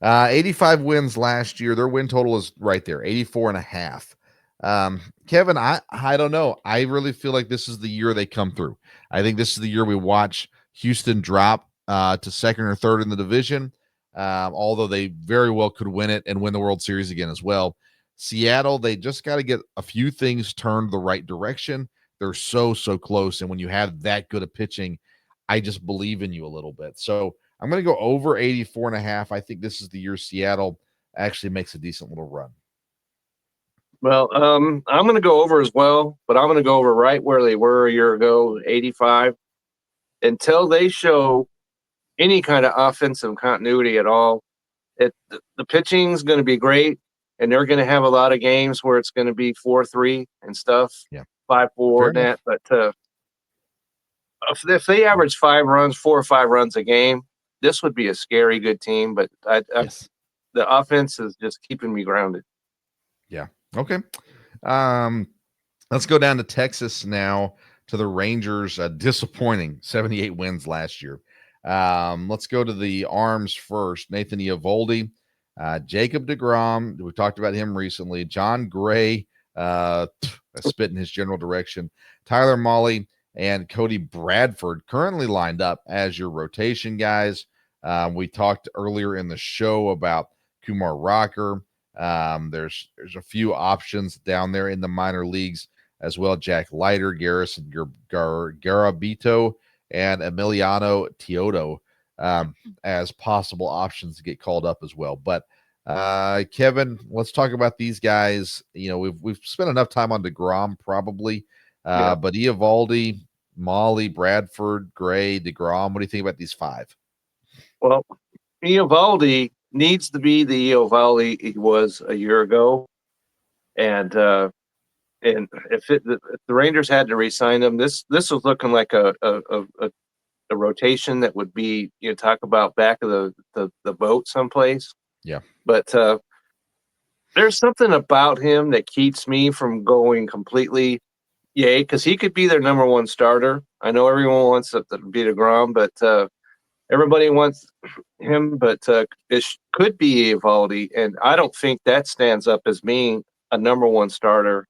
85 wins last year. Their win total is right there, 84.5. Kevin, I don't know. I really feel like this is the year they come through. I think this is the year we watch Houston drop to second or third in the division, although they very well could win it and win the World Series again as well. Seattle, they just got to get a few things turned the right direction. They're so close, and when you have that good of pitching, I just believe in you a little bit. So I'm going to go over 84.5. I think this is the year Seattle actually makes a decent little run. Well, I'm going to go over as well, but I'm going to go over right where they were a year ago, 85, until they show any kind of offensive continuity at all. The pitching is going to be great, and they're going to have a lot of games where it's going to be 4-3 and stuff, Yeah. 5-4 and that. But if they average 5 runs, 4 or 5 runs a game, this would be a scary good team. But Yes. the offense is just keeping me grounded. Yeah. Okay. Let's go down to Texas now to the Rangers. Disappointing 78 wins last year. Let's go to the arms first. Nathan Eovaldi, Jacob deGrom. We talked about him recently. John Gray, spit in his general direction. Tyler Mahle and Cody Bradford currently lined up as your rotation guys. We talked earlier in the show about Kumar Rocker. There's a few options down there in the minor leagues as well. Jack Leiter, Garrison Garabito, and Emiliano Teodo as possible options to get called up as well. But Kevin, let's talk about these guys. You know, we've spent enough time on deGrom probably, but Eovaldi, Mahle, Bradford, Gray, deGrom. What do you think about these 5? Well, Eovaldi needs to be the Eovaldi he was a year ago, and if the Rangers had to re-sign him, this was looking like a rotation that would be, you know, talk about back of the boat someplace. Yeah, but there's something about him that keeps me from going completely yay, because he could be their number 1 starter. I know everyone wants to be deGrom, but everybody wants him, but it could be Eovaldi, and I don't think that stands up as being a number 1 starter.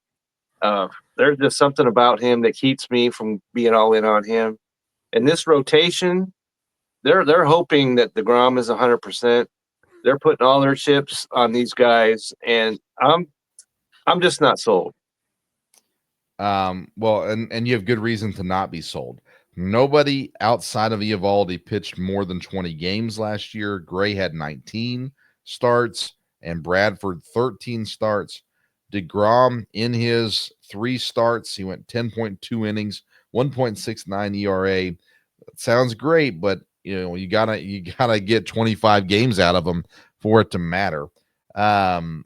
There's just something about him that keeps me from being all in on him. In this rotation, they're hoping that deGrom is 100%. They're putting all their chips on these guys, and I'm just not sold. Well, and you have good reason to not be sold. Nobody outside of Eovaldi pitched more than 20 games last year. Gray had 19 starts and Bradford 13 starts. deGrom, in his 3 starts, he went 10.2 innings, 1.69 ERA. It sounds great, but you know, you gotta get 25 games out of him for it to matter. Okay.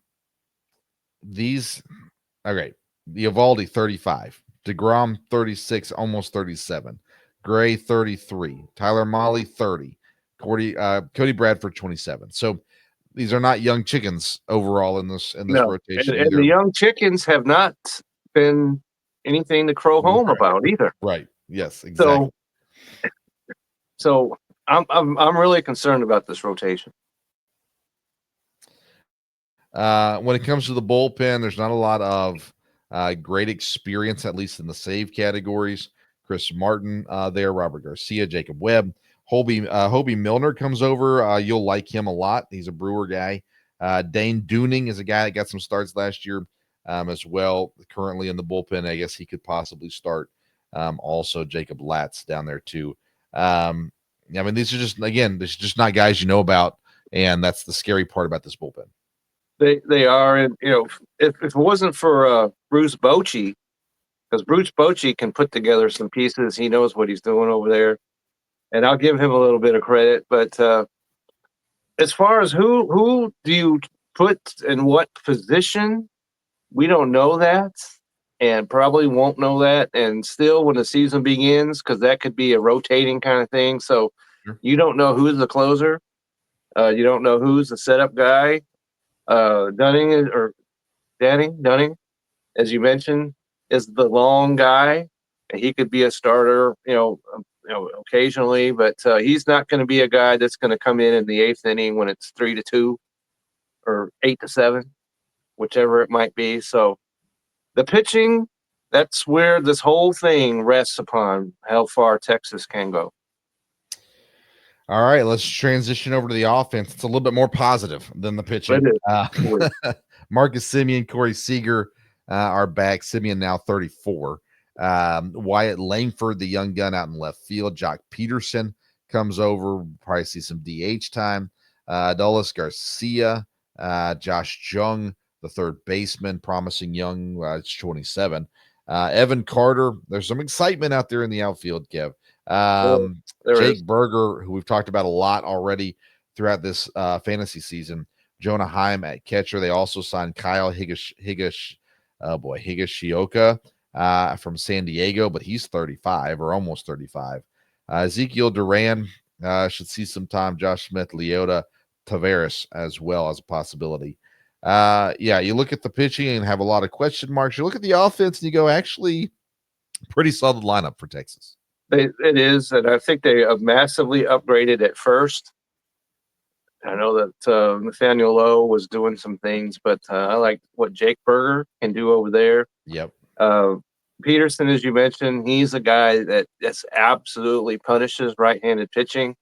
Eovaldi 35, deGrom 36, almost 37, Gray 33, Tyler Mahle 30, Cody Bradford 27. So these are not young chickens overall in this rotation. And the young chickens have not been anything to crow home about either. Right. Yes, exactly. So I'm really concerned about this rotation. When it comes to the bullpen, there's not a lot of great experience, at least in the save categories. Chris Martin there, Robert Garcia, Jacob Webb, Hobie Milner comes over. You'll like him a lot. He's a Brewer guy. Dane Dooning is a guy that got some starts last year as well. Currently in the bullpen, I guess he could possibly start. Also, Jacob Latz down there too. I mean, these are just not guys you know about, and that's the scary part about this bullpen. They are, and you know, if it wasn't for Bruce Bochy, because Bruce Bochy can put together some pieces, he knows what he's doing over there, and I'll give him a little bit of credit. But as far as who do you put in what position, we don't know that, and probably won't know that, and still when the season begins, because that could be a rotating kind of thing. So you don't know who's the closer, you don't know who's the setup guy. Dunning, as you mentioned, is the long guy, and he could be a starter, occasionally, but he's not going to be a guy that's going to come in the 8th inning when it's 3-2 or 8-7, whichever it might be. So the pitching, that's where this whole thing rests upon how far Texas can go. All right, let's transition over to the offense. It's a little bit more positive than the pitching. Marcus Semien, Corey Seager are back. Semien now 34. Wyatt Langford, the young gun out in left field. Jock Peterson comes over. Probably see some DH time. Adolis Garcia, Josh Jung, the third baseman, promising young. It's 27. Evan Carter. There's some excitement out there in the outfield, Kev. Jake Berger, who we've talked about a lot already throughout this fantasy season. Jonah Heim at catcher. They also signed Kyle Higashioka from San Diego, but he's 35 or almost 35. Ezekiel Duran should see some time. Josh Smith, Leota Tavares as well as a possibility. You look at the pitching and have a lot of question marks. You look at the offense and you go, actually, pretty solid lineup for Texas. It is, and I think they have massively upgraded at first. I know that Nathaniel Lowe was doing some things, but I like what Jake Berger can do over there. Yep. Peterson, as you mentioned, he's a guy that just absolutely punishes right-handed pitching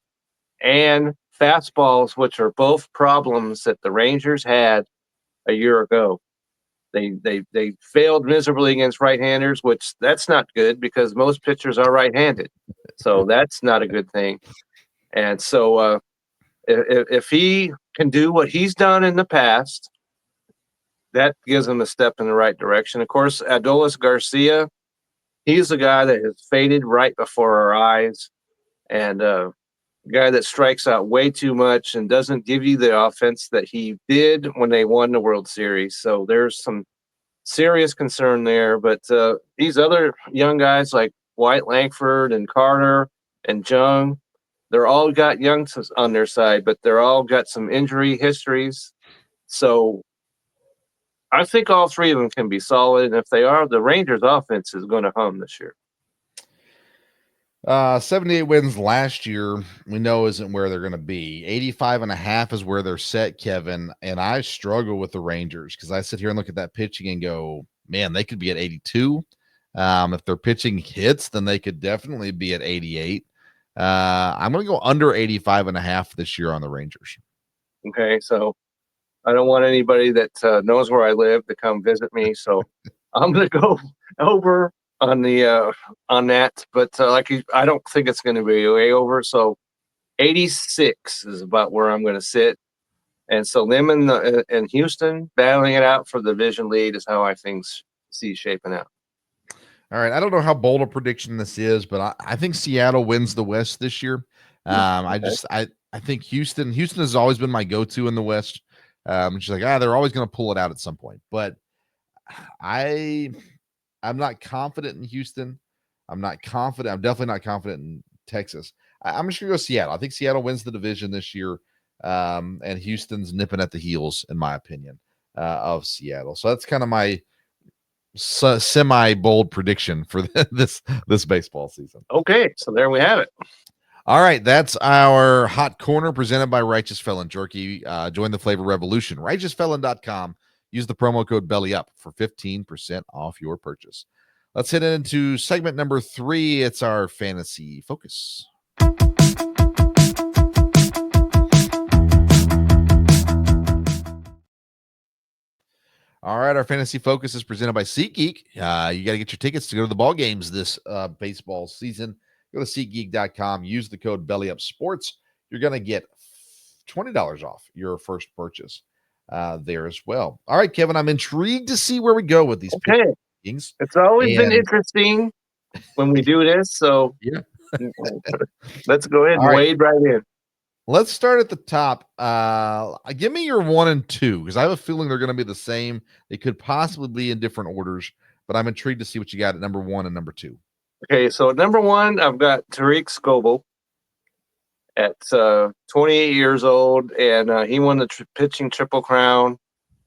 and fastballs, which are both problems that the Rangers had a year ago. They failed miserably against right-handers, which that's not good because most pitchers are right-handed. So that's not a good thing. And so if he can do what he's done in the past, that gives him a step in the right direction. Of course, Adolis Garcia, he's the guy that has faded right before our eyes, and a guy that strikes out way too much and doesn't give you the offense that he did when they won the World Series. So there's some serious concern there. But these other young guys like White Langford and Carter and Jung, they're all got young on their side, but they're all got some injury histories. So I think all three of them can be solid. And if they are, the Rangers offense is going to hum this year. 78 wins last year, we know isn't where they're going to be. 85.5 is where they're set, Kevin. And I struggle with the Rangers because I sit here and look at that pitching and go, man, they could be at 82. If their pitching hits, then they could definitely be at 88. I'm going to go under 85.5 this year on the Rangers. Okay, so I don't want anybody that knows where I live to come visit me, so I'm going to go over on the on that. But I don't think it's going to be way over. So 86 is about where I'm going to sit, and so them and Houston battling it out for the division lead is how I see shaping out. All right. I don't know how bold a prediction this is, but I think Seattle wins the West this year. I think Houston has always been my go-to in the West. She's like, they're always going to pull it out at some point, but I'm not confident in Houston. I'm definitely not confident in Texas. I'm just going to go Seattle. I think Seattle wins the division this year. And Houston's nipping at the heels, in my opinion, of Seattle. So that's kind of my semi-bold prediction for this baseball season. Okay, so there we have it. All right, that's our hot corner presented by Righteous Felon Jerky. Join the flavor revolution. RighteousFelon.com. Use the promo code BELLYUP for 15% off your purchase. Let's head into segment number 3. It's our fantasy focus. All right, our fantasy focus is presented by SeatGeek. You got to get your tickets to go to the ball games this baseball season. Go to SeatGeek.com. Use the code BellyUpSports. You're going to get $20 off your first purchase there as well. All right, Kevin, I'm intrigued to see where we go with these things. It's always been interesting when we do this, so yeah. Let's go ahead and wade right in. Let's start at the top. Give me your 1 and 2 because I have a feeling they're going to be the same. They could possibly be in different orders, but I'm intrigued to see what you got at number 1 and number 2. Okay, so at number 1, I've got Tariq Skubal at 28 years old, and he won the pitching triple crown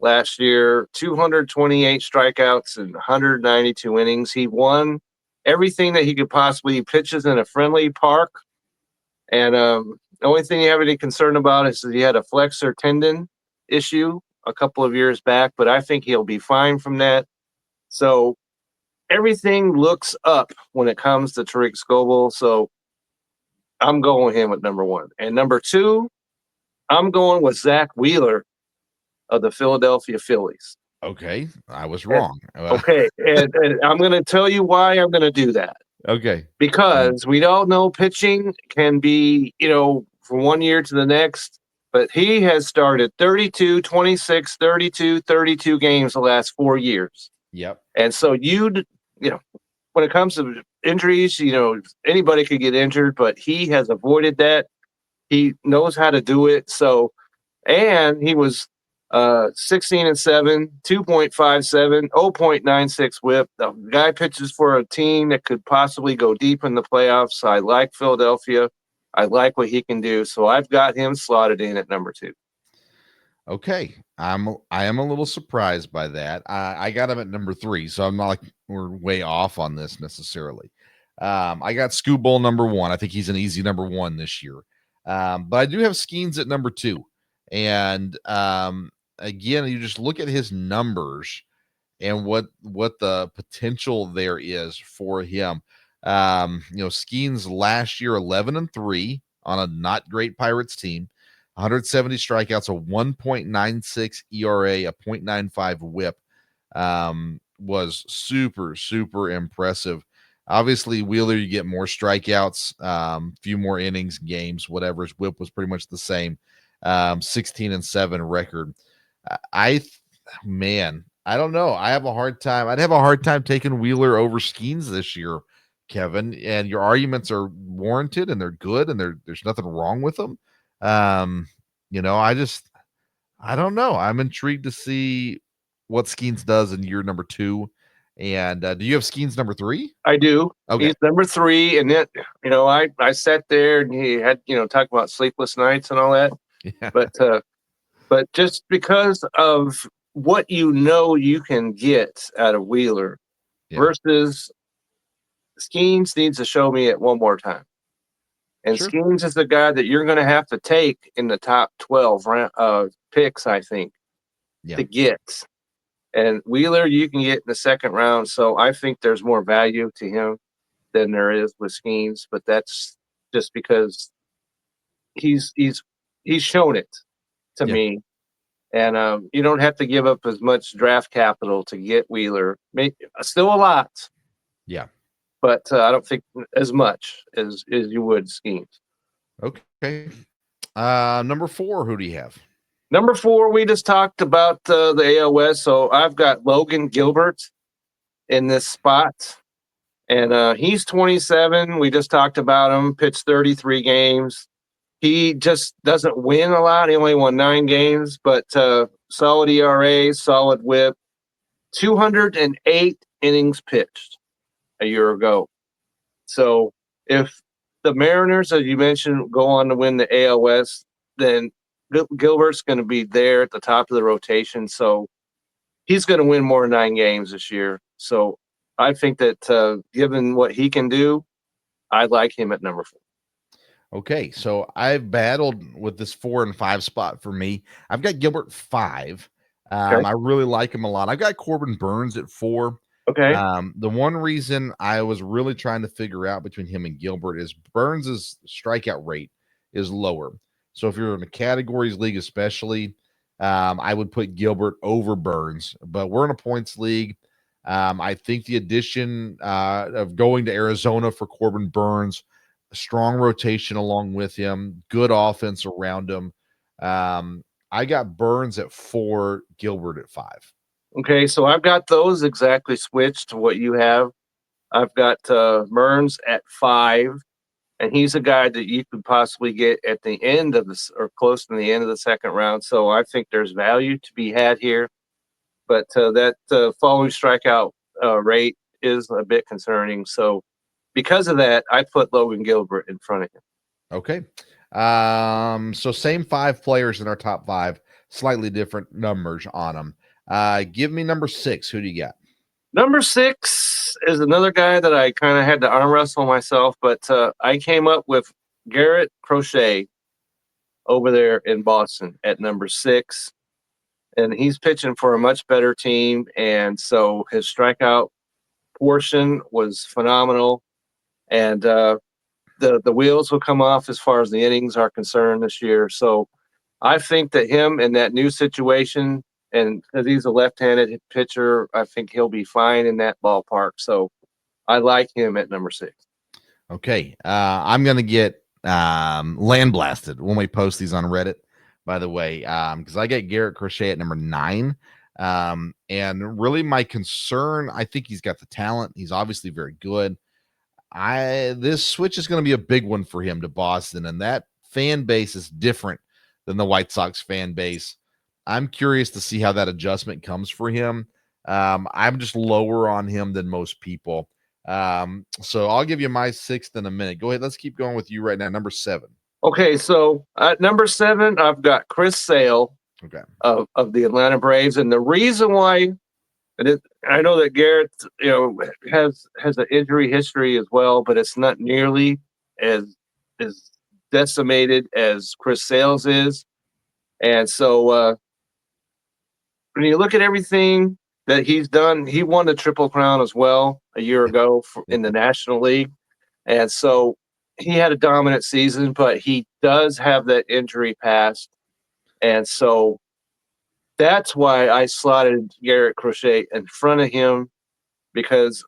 last year. 228 strikeouts and 192 innings. He won everything that he could possibly. He pitches in a friendly park, and the only thing you have any concern about is that he had a flexor tendon issue a couple of years back, but I think he'll be fine from that. So everything looks up when it comes to Tariq Skubal. So I'm going with him at number 1. And number 2, I'm going with Zach Wheeler of the Philadelphia Phillies. Okay, I was wrong. Okay, and I'm going to tell you why I'm going to do that. Okay. because we all know pitching can be, from one year to the next. But he has started 32, 26, 32, 32 games the last 4 years. Yep. And so when it comes to injuries, anybody could get injured, but he has avoided that. He knows how to do it. So, and he was 16-7, 2.57, 0.96 whip. The guy pitches for a team that could possibly go deep in the playoffs. I like Philadelphia. I like what he can do. So I've got him slotted in at number 2. Okay. I am a little surprised by that. I got him at number 3, so I'm not like we're way off on this necessarily. I got Skubal number 1. I think he's an easy number 1 this year. But I do have Skenes at number 2. And again, you just look at his numbers and what the potential there is for him. Skenes last year 11-3 on a not great Pirates team, 170 strikeouts, a 1.96 ERA, a 0.95 WHIP. Was super, super impressive. Obviously, Wheeler, you get more strikeouts, few more innings, games, whatever. His WHIP was pretty much the same. 16-7 record. I don't know. I have a hard time. I'd have a hard time taking Wheeler over Skenes this year, Kevin. And your arguments are warranted and they're good and there's nothing wrong with them. I don't know. I'm intrigued to see what Skenes does in year number 2. And do you have Skenes number 3? I do. Okay. He's number 3. And then, I sat there and he had, talk about sleepless nights and all that. Yeah. But just because of what you can get out of Wheeler versus Skenes needs to show me it one more time. And Sure. Skenes is the guy that you're going to have to take in the top 12 picks, I think, to get. And Wheeler, you can get in the second round. So I think there's more value to him than there is with Skenes. But that's just because he's shown it to me. And you don't have to give up as much draft capital to get Wheeler. Still a lot. Yeah. But I don't think as much as you would Skenes. Okay. Number 4, who do you have? Number 4, we just talked about the AOS. So I've got Logan Gilbert in this spot. And he's 27. We just talked about him. Pitched 33 games. He just doesn't win a lot. He only won 9 games, but solid ERA, solid WHIP. 208 innings pitched a year ago. So if the Mariners, as you mentioned, go on to win the AOS, then Gilbert's going to be there at the top of the rotation. So he's going to win more than 9 games this year. So I think that given what he can do, I like him at number 4. Okay, so I've battled with this 4 and 5 spot for me. I've got Gilbert 5. I really like him a lot. I've got Corbin Burnes at 4. Okay. The one reason I was really trying to figure out between him and Gilbert is Burnes's strikeout rate is lower. So if you're in a categories league, especially, I would put Gilbert over Burnes. But we're in a points league. I think the addition of going to Arizona for Corbin Burnes, strong rotation along with him, good offense around him. I got Burnes at 4, Gilbert at 5. Okay, so I've got those exactly switched to what you have. I've got Burnes at 5, and he's a guy that you could possibly get at the end of this or close to the end of the second round. So I think there's value to be had here. But that following strikeout rate is a bit concerning. So because of that, I put Logan Gilbert in front of him. Okay. So same 5 players in our top 5, slightly different numbers on them. Give me number 6. Who do you got? Number 6 is another guy that I kind of had to arm wrestle myself, but I came up with Garrett Crochet over there in Boston at number 6. And he's pitching for a much better team. And so his strikeout portion was phenomenal. And the wheels will come off as far as the innings are concerned this year. So I think that him in that new situation, and because he's a left-handed pitcher, I think he'll be fine in that ballpark. So I like him at number 6. Okay. I'm going to get land blasted when we post these on Reddit, by the way, because I get Garrett Crochet at number 9. And really my concern, I think he's got the talent. He's obviously very good. This switch is going to be a big one for him to Boston, and that fan base is different than the White Sox fan base. I'm curious to see how that adjustment comes for him. I'm just lower on him than most people. So I'll give you my 6th in a minute. Go ahead. Let's keep going with you right now. Number 7. Okay, so at number 7, I've got Chris Sale Okay. of the Atlanta Braves, and the reason why, I know that Garrett, has an injury history as well, but it's not nearly as decimated as Chris Sale's is, and so when you look at everything that he's done, he won the Triple Crown as well a year ago in the National League, and so he had a dominant season, but he does have that injury past, and so that's why I slotted Garrett Crochet in front of him, because,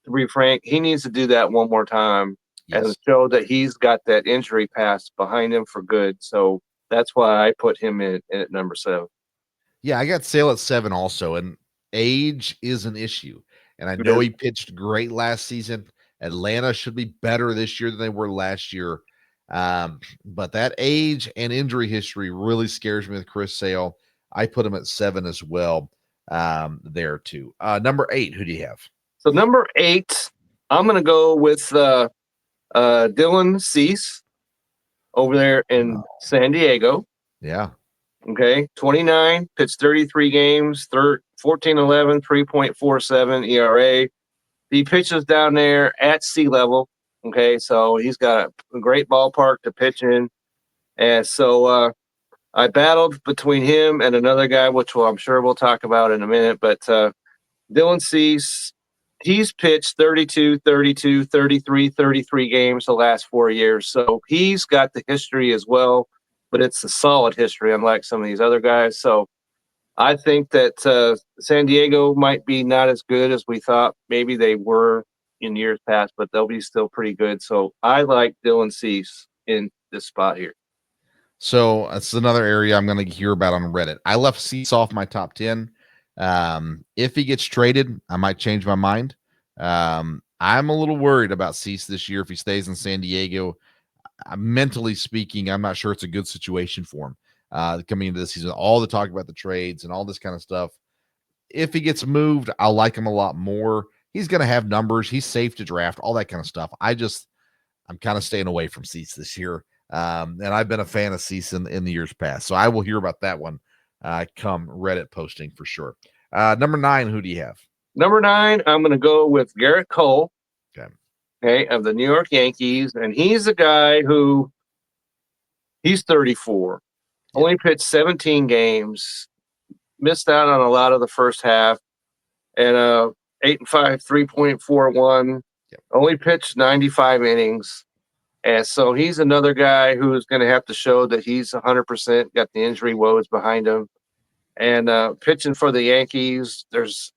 to be frank, he needs to do that one more time and show that he's got that injury past behind him for good. So that's why I put him in at number 7. Yeah, I got Sale at 7 also, and age is an issue. And I know he pitched great last season. Atlanta should be better this year than they were last year. But that age and injury history really scares me with Chris Sale. I put him at 7 as well there too. Number 8, who do you have? So number 8, I'm going to go with Dylan Cease over there in San Diego. Yeah. Okay, 29, pitched 33 games, 14-11, 3.47 ERA. He pitches down there at sea level. Okay, so he's got a great ballpark to pitch in. And so I battled between him and another guy, which I'm sure we'll talk about in a minute. But Dylan Cease, he's pitched 32, 32, 33, 33 games the last 4 years. So he's got the history as well, but it's a solid history, unlike some of these other guys. So I think that San Diego might be not as good as we thought maybe they were in years past, but they'll be still pretty good. So I like Dylan Cease in this spot here. So that's another area I'm going to hear about on Reddit. I left Cease off my top 10. If he gets traded, I might change my mind. I'm a little worried about Cease this year if he stays in San Diego. Mentally speaking, I'm not sure it's a good situation for him coming into this season. All the talk about the trades and all this kind of stuff. If he gets moved, I'll like him a lot more. He's going to have numbers. He's safe to draft, all that kind of stuff. I'm kind of staying away from Cease this year. And I've been a fan of Cease in the years past. So I will hear about that one come Reddit posting for sure. Number 9, who do you have? Number 9, I'm going to go with Garrett Cole. Okay, of the New York Yankees. And he's a guy who, he's 34, only pitched 17 games, missed out on a lot of the first half, and 8-5, 3.41, only pitched 95 innings. And so he's another guy who's going to have to show that he's 100%, got the injury woes behind him. And pitching for the Yankees, there's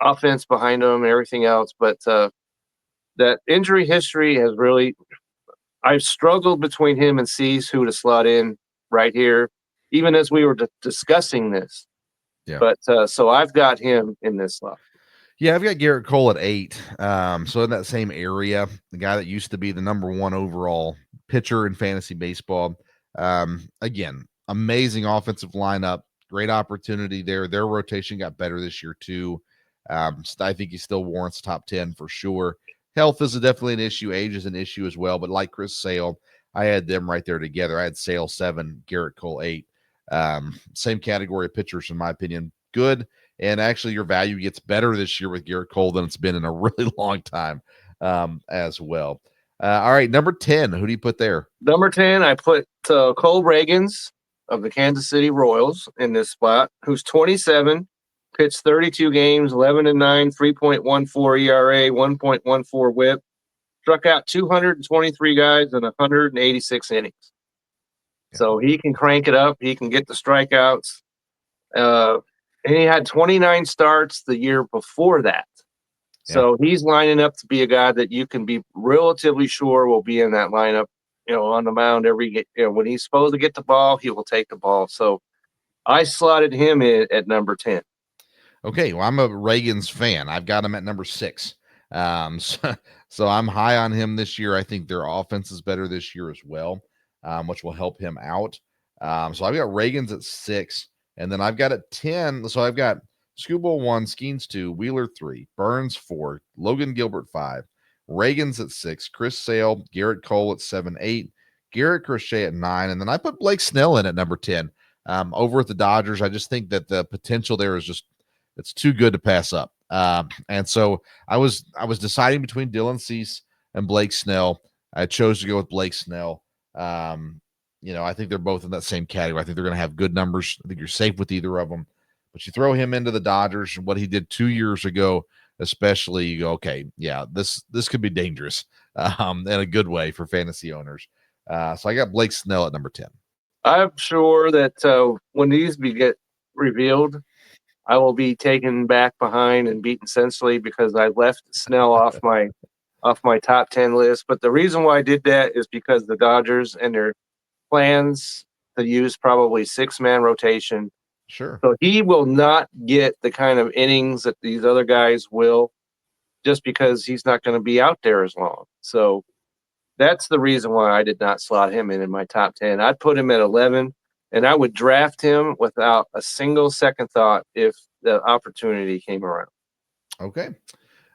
offense behind him and everything else. But that injury history has really, I've struggled between him and Cease who to slot in right here, even as we were discussing this. Yeah. But so I've got him in this slot. Yeah, I've got Garrett Cole at 8. So in that same area, the guy that used to be the number 1 overall pitcher in fantasy baseball. Again, amazing offensive lineup, great opportunity there. Their rotation got better this year too. I think he still warrants top 10 for sure. Health is definitely an issue. Age is an issue as well. But like Chris Sale, I had them right there together. I had Sale 7, Garrett Cole 8. Same category of pitchers, in my opinion. Good. And actually, your value gets better this year with Garrett Cole than it's been in a really long time as well. All right, number 10. Who do you put there? Number 10, I put Cole Reagans of the Kansas City Royals in this spot, who's 27. Pitched 32 games, 11-9, 3.14 ERA, 1.14 WHIP. Struck out 223 guys in 186 innings. So he can crank it up. He can get the strikeouts. And he had 29 starts the year before that. So he's lining up to be a guy that you can be relatively sure will be in that lineup, on the mound when he's supposed to get the ball, he will take the ball. So I slotted him in at number 10. Okay, well, I'm a Reagan's fan. I've got him at number 6. So I'm high on him this year. I think their offense is better this year as well, which will help him out. So I've got Reagan's at 6, and then I've got at 10. So I've got Skubal 1, Skenes 2, Wheeler 3, Burns 4, Logan Gilbert 5, Reagan's at 6, Chris Sale, Garrett Cole at 7, 8, Garrett Crochet at 9, and then I put Blake Snell in at number 10. Over at the Dodgers, I just think that the potential there is just it's too good to pass up. And so I was deciding between Dylan Cease and Blake Snell. I chose to go with Blake Snell. I think they're both in that same category. I think they're going to have good numbers. I think you're safe with either of them. But you throw him into the Dodgers and what he did 2 years ago, especially, you go, okay, yeah, this could be dangerous in a good way for fantasy owners. So I got Blake Snell at number 10. I'm sure that when these get revealed, I will be taken back behind and beaten senselessly because I left Snell off my top 10 list. But the reason why I did that is because the Dodgers and their plans to use probably 6-man rotation. Sure. So he will not get the kind of innings that these other guys will, just because he's not going to be out there as long. So that's the reason why I did not slot him in my top 10. I'd put him at 11, and I would draft him without a single second thought if the opportunity came around. Okay.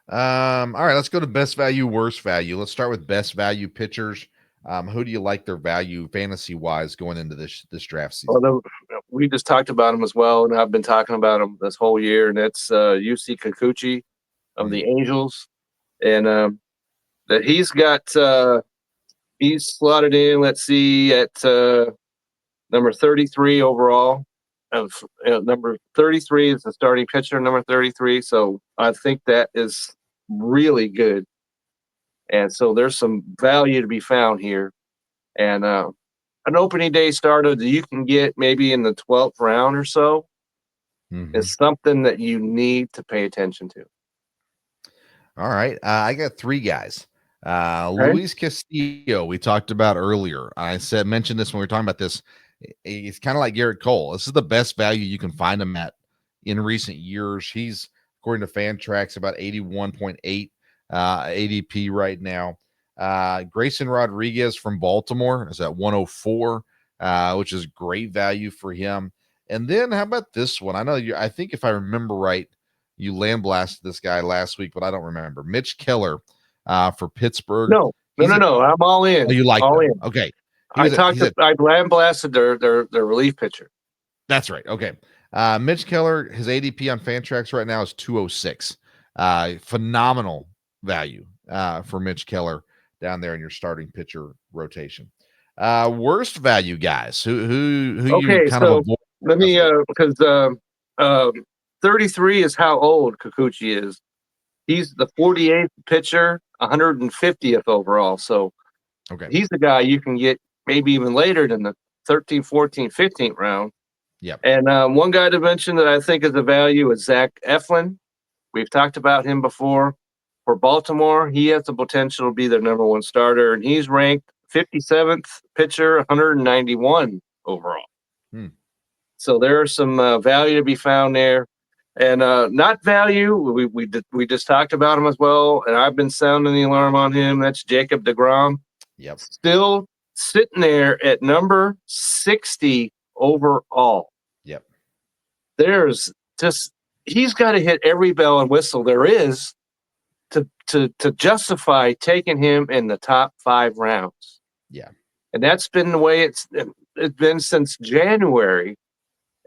All right, let's go to best value, worst value. Let's start with best value pitchers. Who do you like their value fantasy-wise going into this draft season? Well, we just talked about him as well, and I've been talking about him this whole year, and that's UC Kikuchi of the Angels. And that he's got he's slotted in, let's see, at number 33 overall. Number 33 is the starting pitcher, number 33. So I think that is really good. And so there's some value to be found here. And an opening day starter that you can get maybe in the 12th round or so is something that you need to pay attention to. All right. I got 3 guys. Luis Castillo, we talked about earlier. I mentioned this when we were talking about this. He's kind of like Garrett Cole. This is the best value you can find him at in recent years. He's, according to Fantrax, about 81.8 ADP right now. Grayson Rodriguez from Baltimore is at 104, which is great value for him. And then how about this one? I think if I remember right, you land-blasted this guy last week, but I don't remember. Mitch Keller for Pittsburgh. No. I'm all in. Oh, you like all him. In. Okay. I land-blasted their relief pitcher. That's right. Okay. Mitch Keller, his ADP on Fantrax right now is 206. Phenomenal value for Mitch Keller down there in your starting pitcher rotation. Worst value guys. Who you kind of avoid? Let me because 33 is how old Kikuchi is. He's the 48th pitcher, 150th overall. So he's the guy you can get maybe even later than the 13th, 14th, 15th round. Yep. And one guy to mention that I think is a value is Zach Eflin. We've talked about him before. For Baltimore, he has the potential to be their number 1 starter, and he's ranked 57th pitcher, 191 overall. So there's some value to be found there. And not value, we just talked about him as well, and I've been sounding the alarm on him. That's Jacob deGrom. Yep. Still sitting there at number 60 overall. Yep. There's just he's got to hit every bell and whistle there is to justify taking him in the top 5 rounds. Yeah. And that's been the way it's been since January.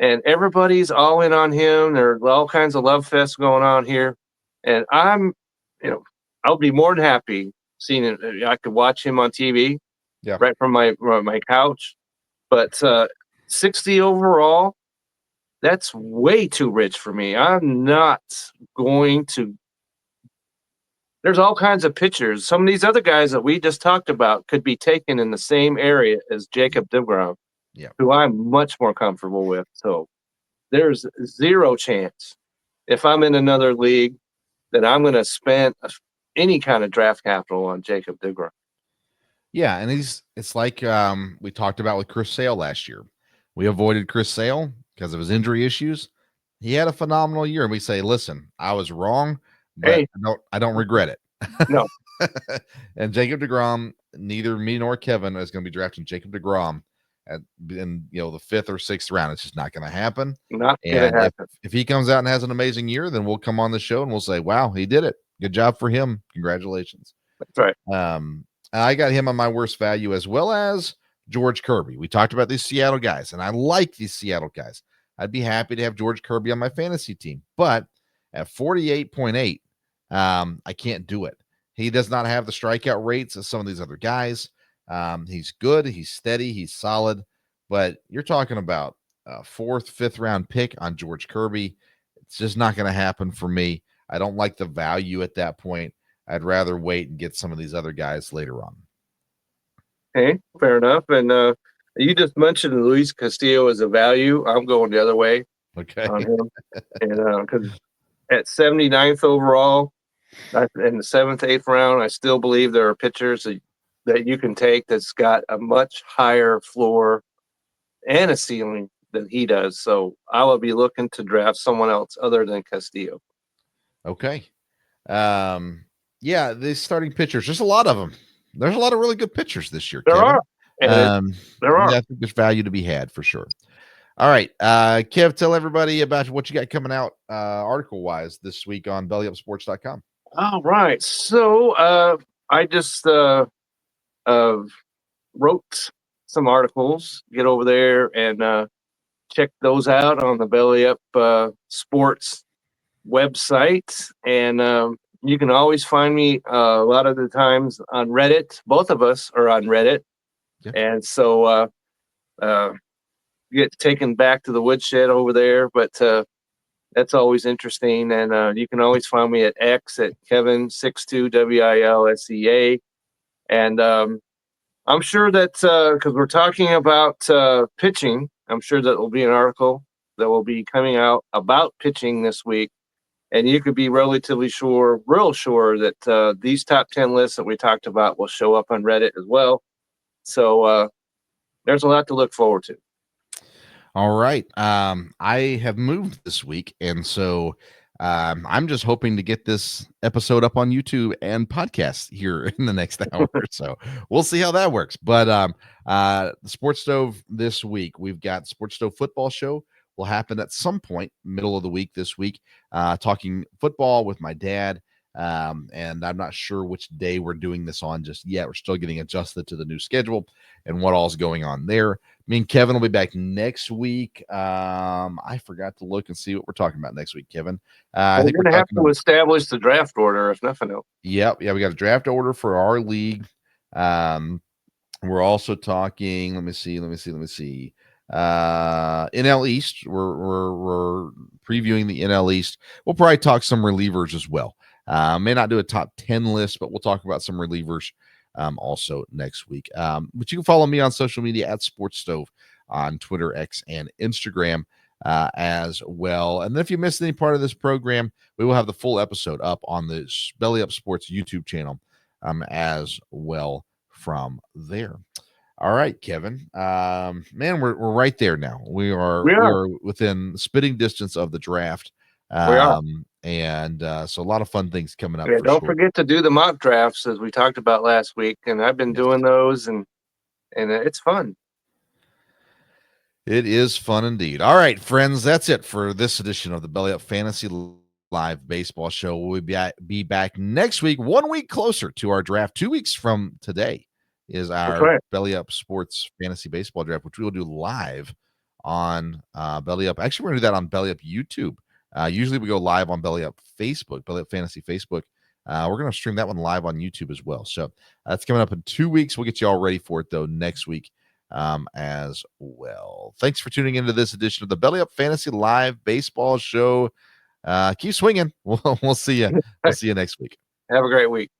And everybody's all in on him. There's all kinds of love fests going on here. And I'll be more than happy seeing it. I could watch him on TV right from my couch. But 60 overall, that's way too rich for me. I'm not going to. There's all kinds of pitchers. Some of these other guys that we just talked about could be taken in the same area as Jacob deGrom, who I'm much more comfortable with. So there's zero chance if I'm in another league then I'm going to spend any kind of draft capital on Jacob deGrom. Yeah, and it's like we talked about with Chris Sale last year. We avoided Chris Sale because of his injury issues. He had a phenomenal year, and we say, listen, I was wrong, but Hey. I don't regret it. No. And Jacob deGrom, neither me nor Kevin is going to be drafting Jacob deGrom in the 5th or 6th round. It's just not going to happen. Not going And to happen. if he comes out and has an amazing year, then we'll come on the show and we'll say, wow, he did it. Good job for him. Congratulations. That's right. I got him on my worst value, as well as George Kirby. We talked about these Seattle guys, and I like these Seattle guys. I'd be happy to have George Kirby on my fantasy team, but at 48.8, I can't do it. He does not have the strikeout rates of some of these other guys. He's good, he's steady, he's solid, but you're talking about a 4th, 5th round pick on George Kirby. It's just not going to happen for me. I don't like the value at that point. I'd rather wait and get some of these other guys later on. Okay, fair enough. And you just mentioned Luis Castillo as a value. I'm going the other way on him. And because at 79th overall, in the 7th, 8th round, I still believe there are pitchers that you can take that's got a much higher floor and a ceiling than he does. So I will be looking to draft someone else other than Castillo. Okay. Yeah, the starting pitchers, there's a lot of them. There's a lot of really good pitchers this year, Kevin. There are. I think there's value to be had for sure. All right. Kev, tell everybody about what you got coming out article-wise this week on bellyupsports.com. All right. So I just wrote some articles. Get over there and check those out on the Belly Up Sports website. And you can always find me a lot of the times on Reddit. Both of us are on Reddit. Yep. And so get taken back to the woodshed over there. But that's always interesting. And you can always find me at X at Kevin62 WILSEA. And I'm sure that because we're talking about pitching, I'm sure that will be an article that will be coming out about pitching this week. And you could be real sure that these top 10 lists that we talked about will show up on Reddit as well. So there's a lot to look forward to. All right. I have moved this week, and so I'm just hoping to get this episode up on YouTube and podcast here in the next hour. So we'll see how that works. But the Sports Stove this week, we've got Sports Stove football show will happen at some point middle of the week this week, talking football with my dad. And I'm not sure which day we're doing this on just yet. We're still getting adjusted to the new schedule and what all's going on there. Me and Kevin will be back next week. I forgot to look and see what we're talking about next week, Kevin. I think we're going to have to establish the draft order, if nothing else. Yep. Yeah, we got a draft order for our league. We're also talking, let me see. NL East. We're previewing the NL East. We'll probably talk some relievers as well. May not do a top 10 list, but we'll talk about some relievers also next week. But you can follow me on social media at Sports Stove on Twitter, X, and Instagram as well. And then if you missed any part of this program, we will have the full episode up on the Belly Up Sports YouTube channel as well from there. All right, Kevin. Man, we're right there now. We are within spitting distance of the draft. We are. And so a lot of fun things coming up. Yeah, don't forget to do the mock drafts as we talked about last week. And I've been doing those and it's fun. It is fun indeed. All right, friends, that's it for this edition of the Belly Up Fantasy Live Baseball Show. We'll be back next week, 1 week closer to our draft. 2 weeks from today is our Belly Up Sports Fantasy Baseball Draft, which we will do live on Belly Up. Actually, we're going to do that on Belly Up YouTube. Usually we go live on Belly Up Facebook, Belly Up Fantasy Facebook. We're going to stream that one live on YouTube as well. So that's coming up in 2 weeks. We'll get you all ready for it, though, next week as well. Thanks for tuning into this edition of the Belly Up Fantasy Live Baseball Show. Keep swinging. We'll see you. We'll see you next week. Have a great week.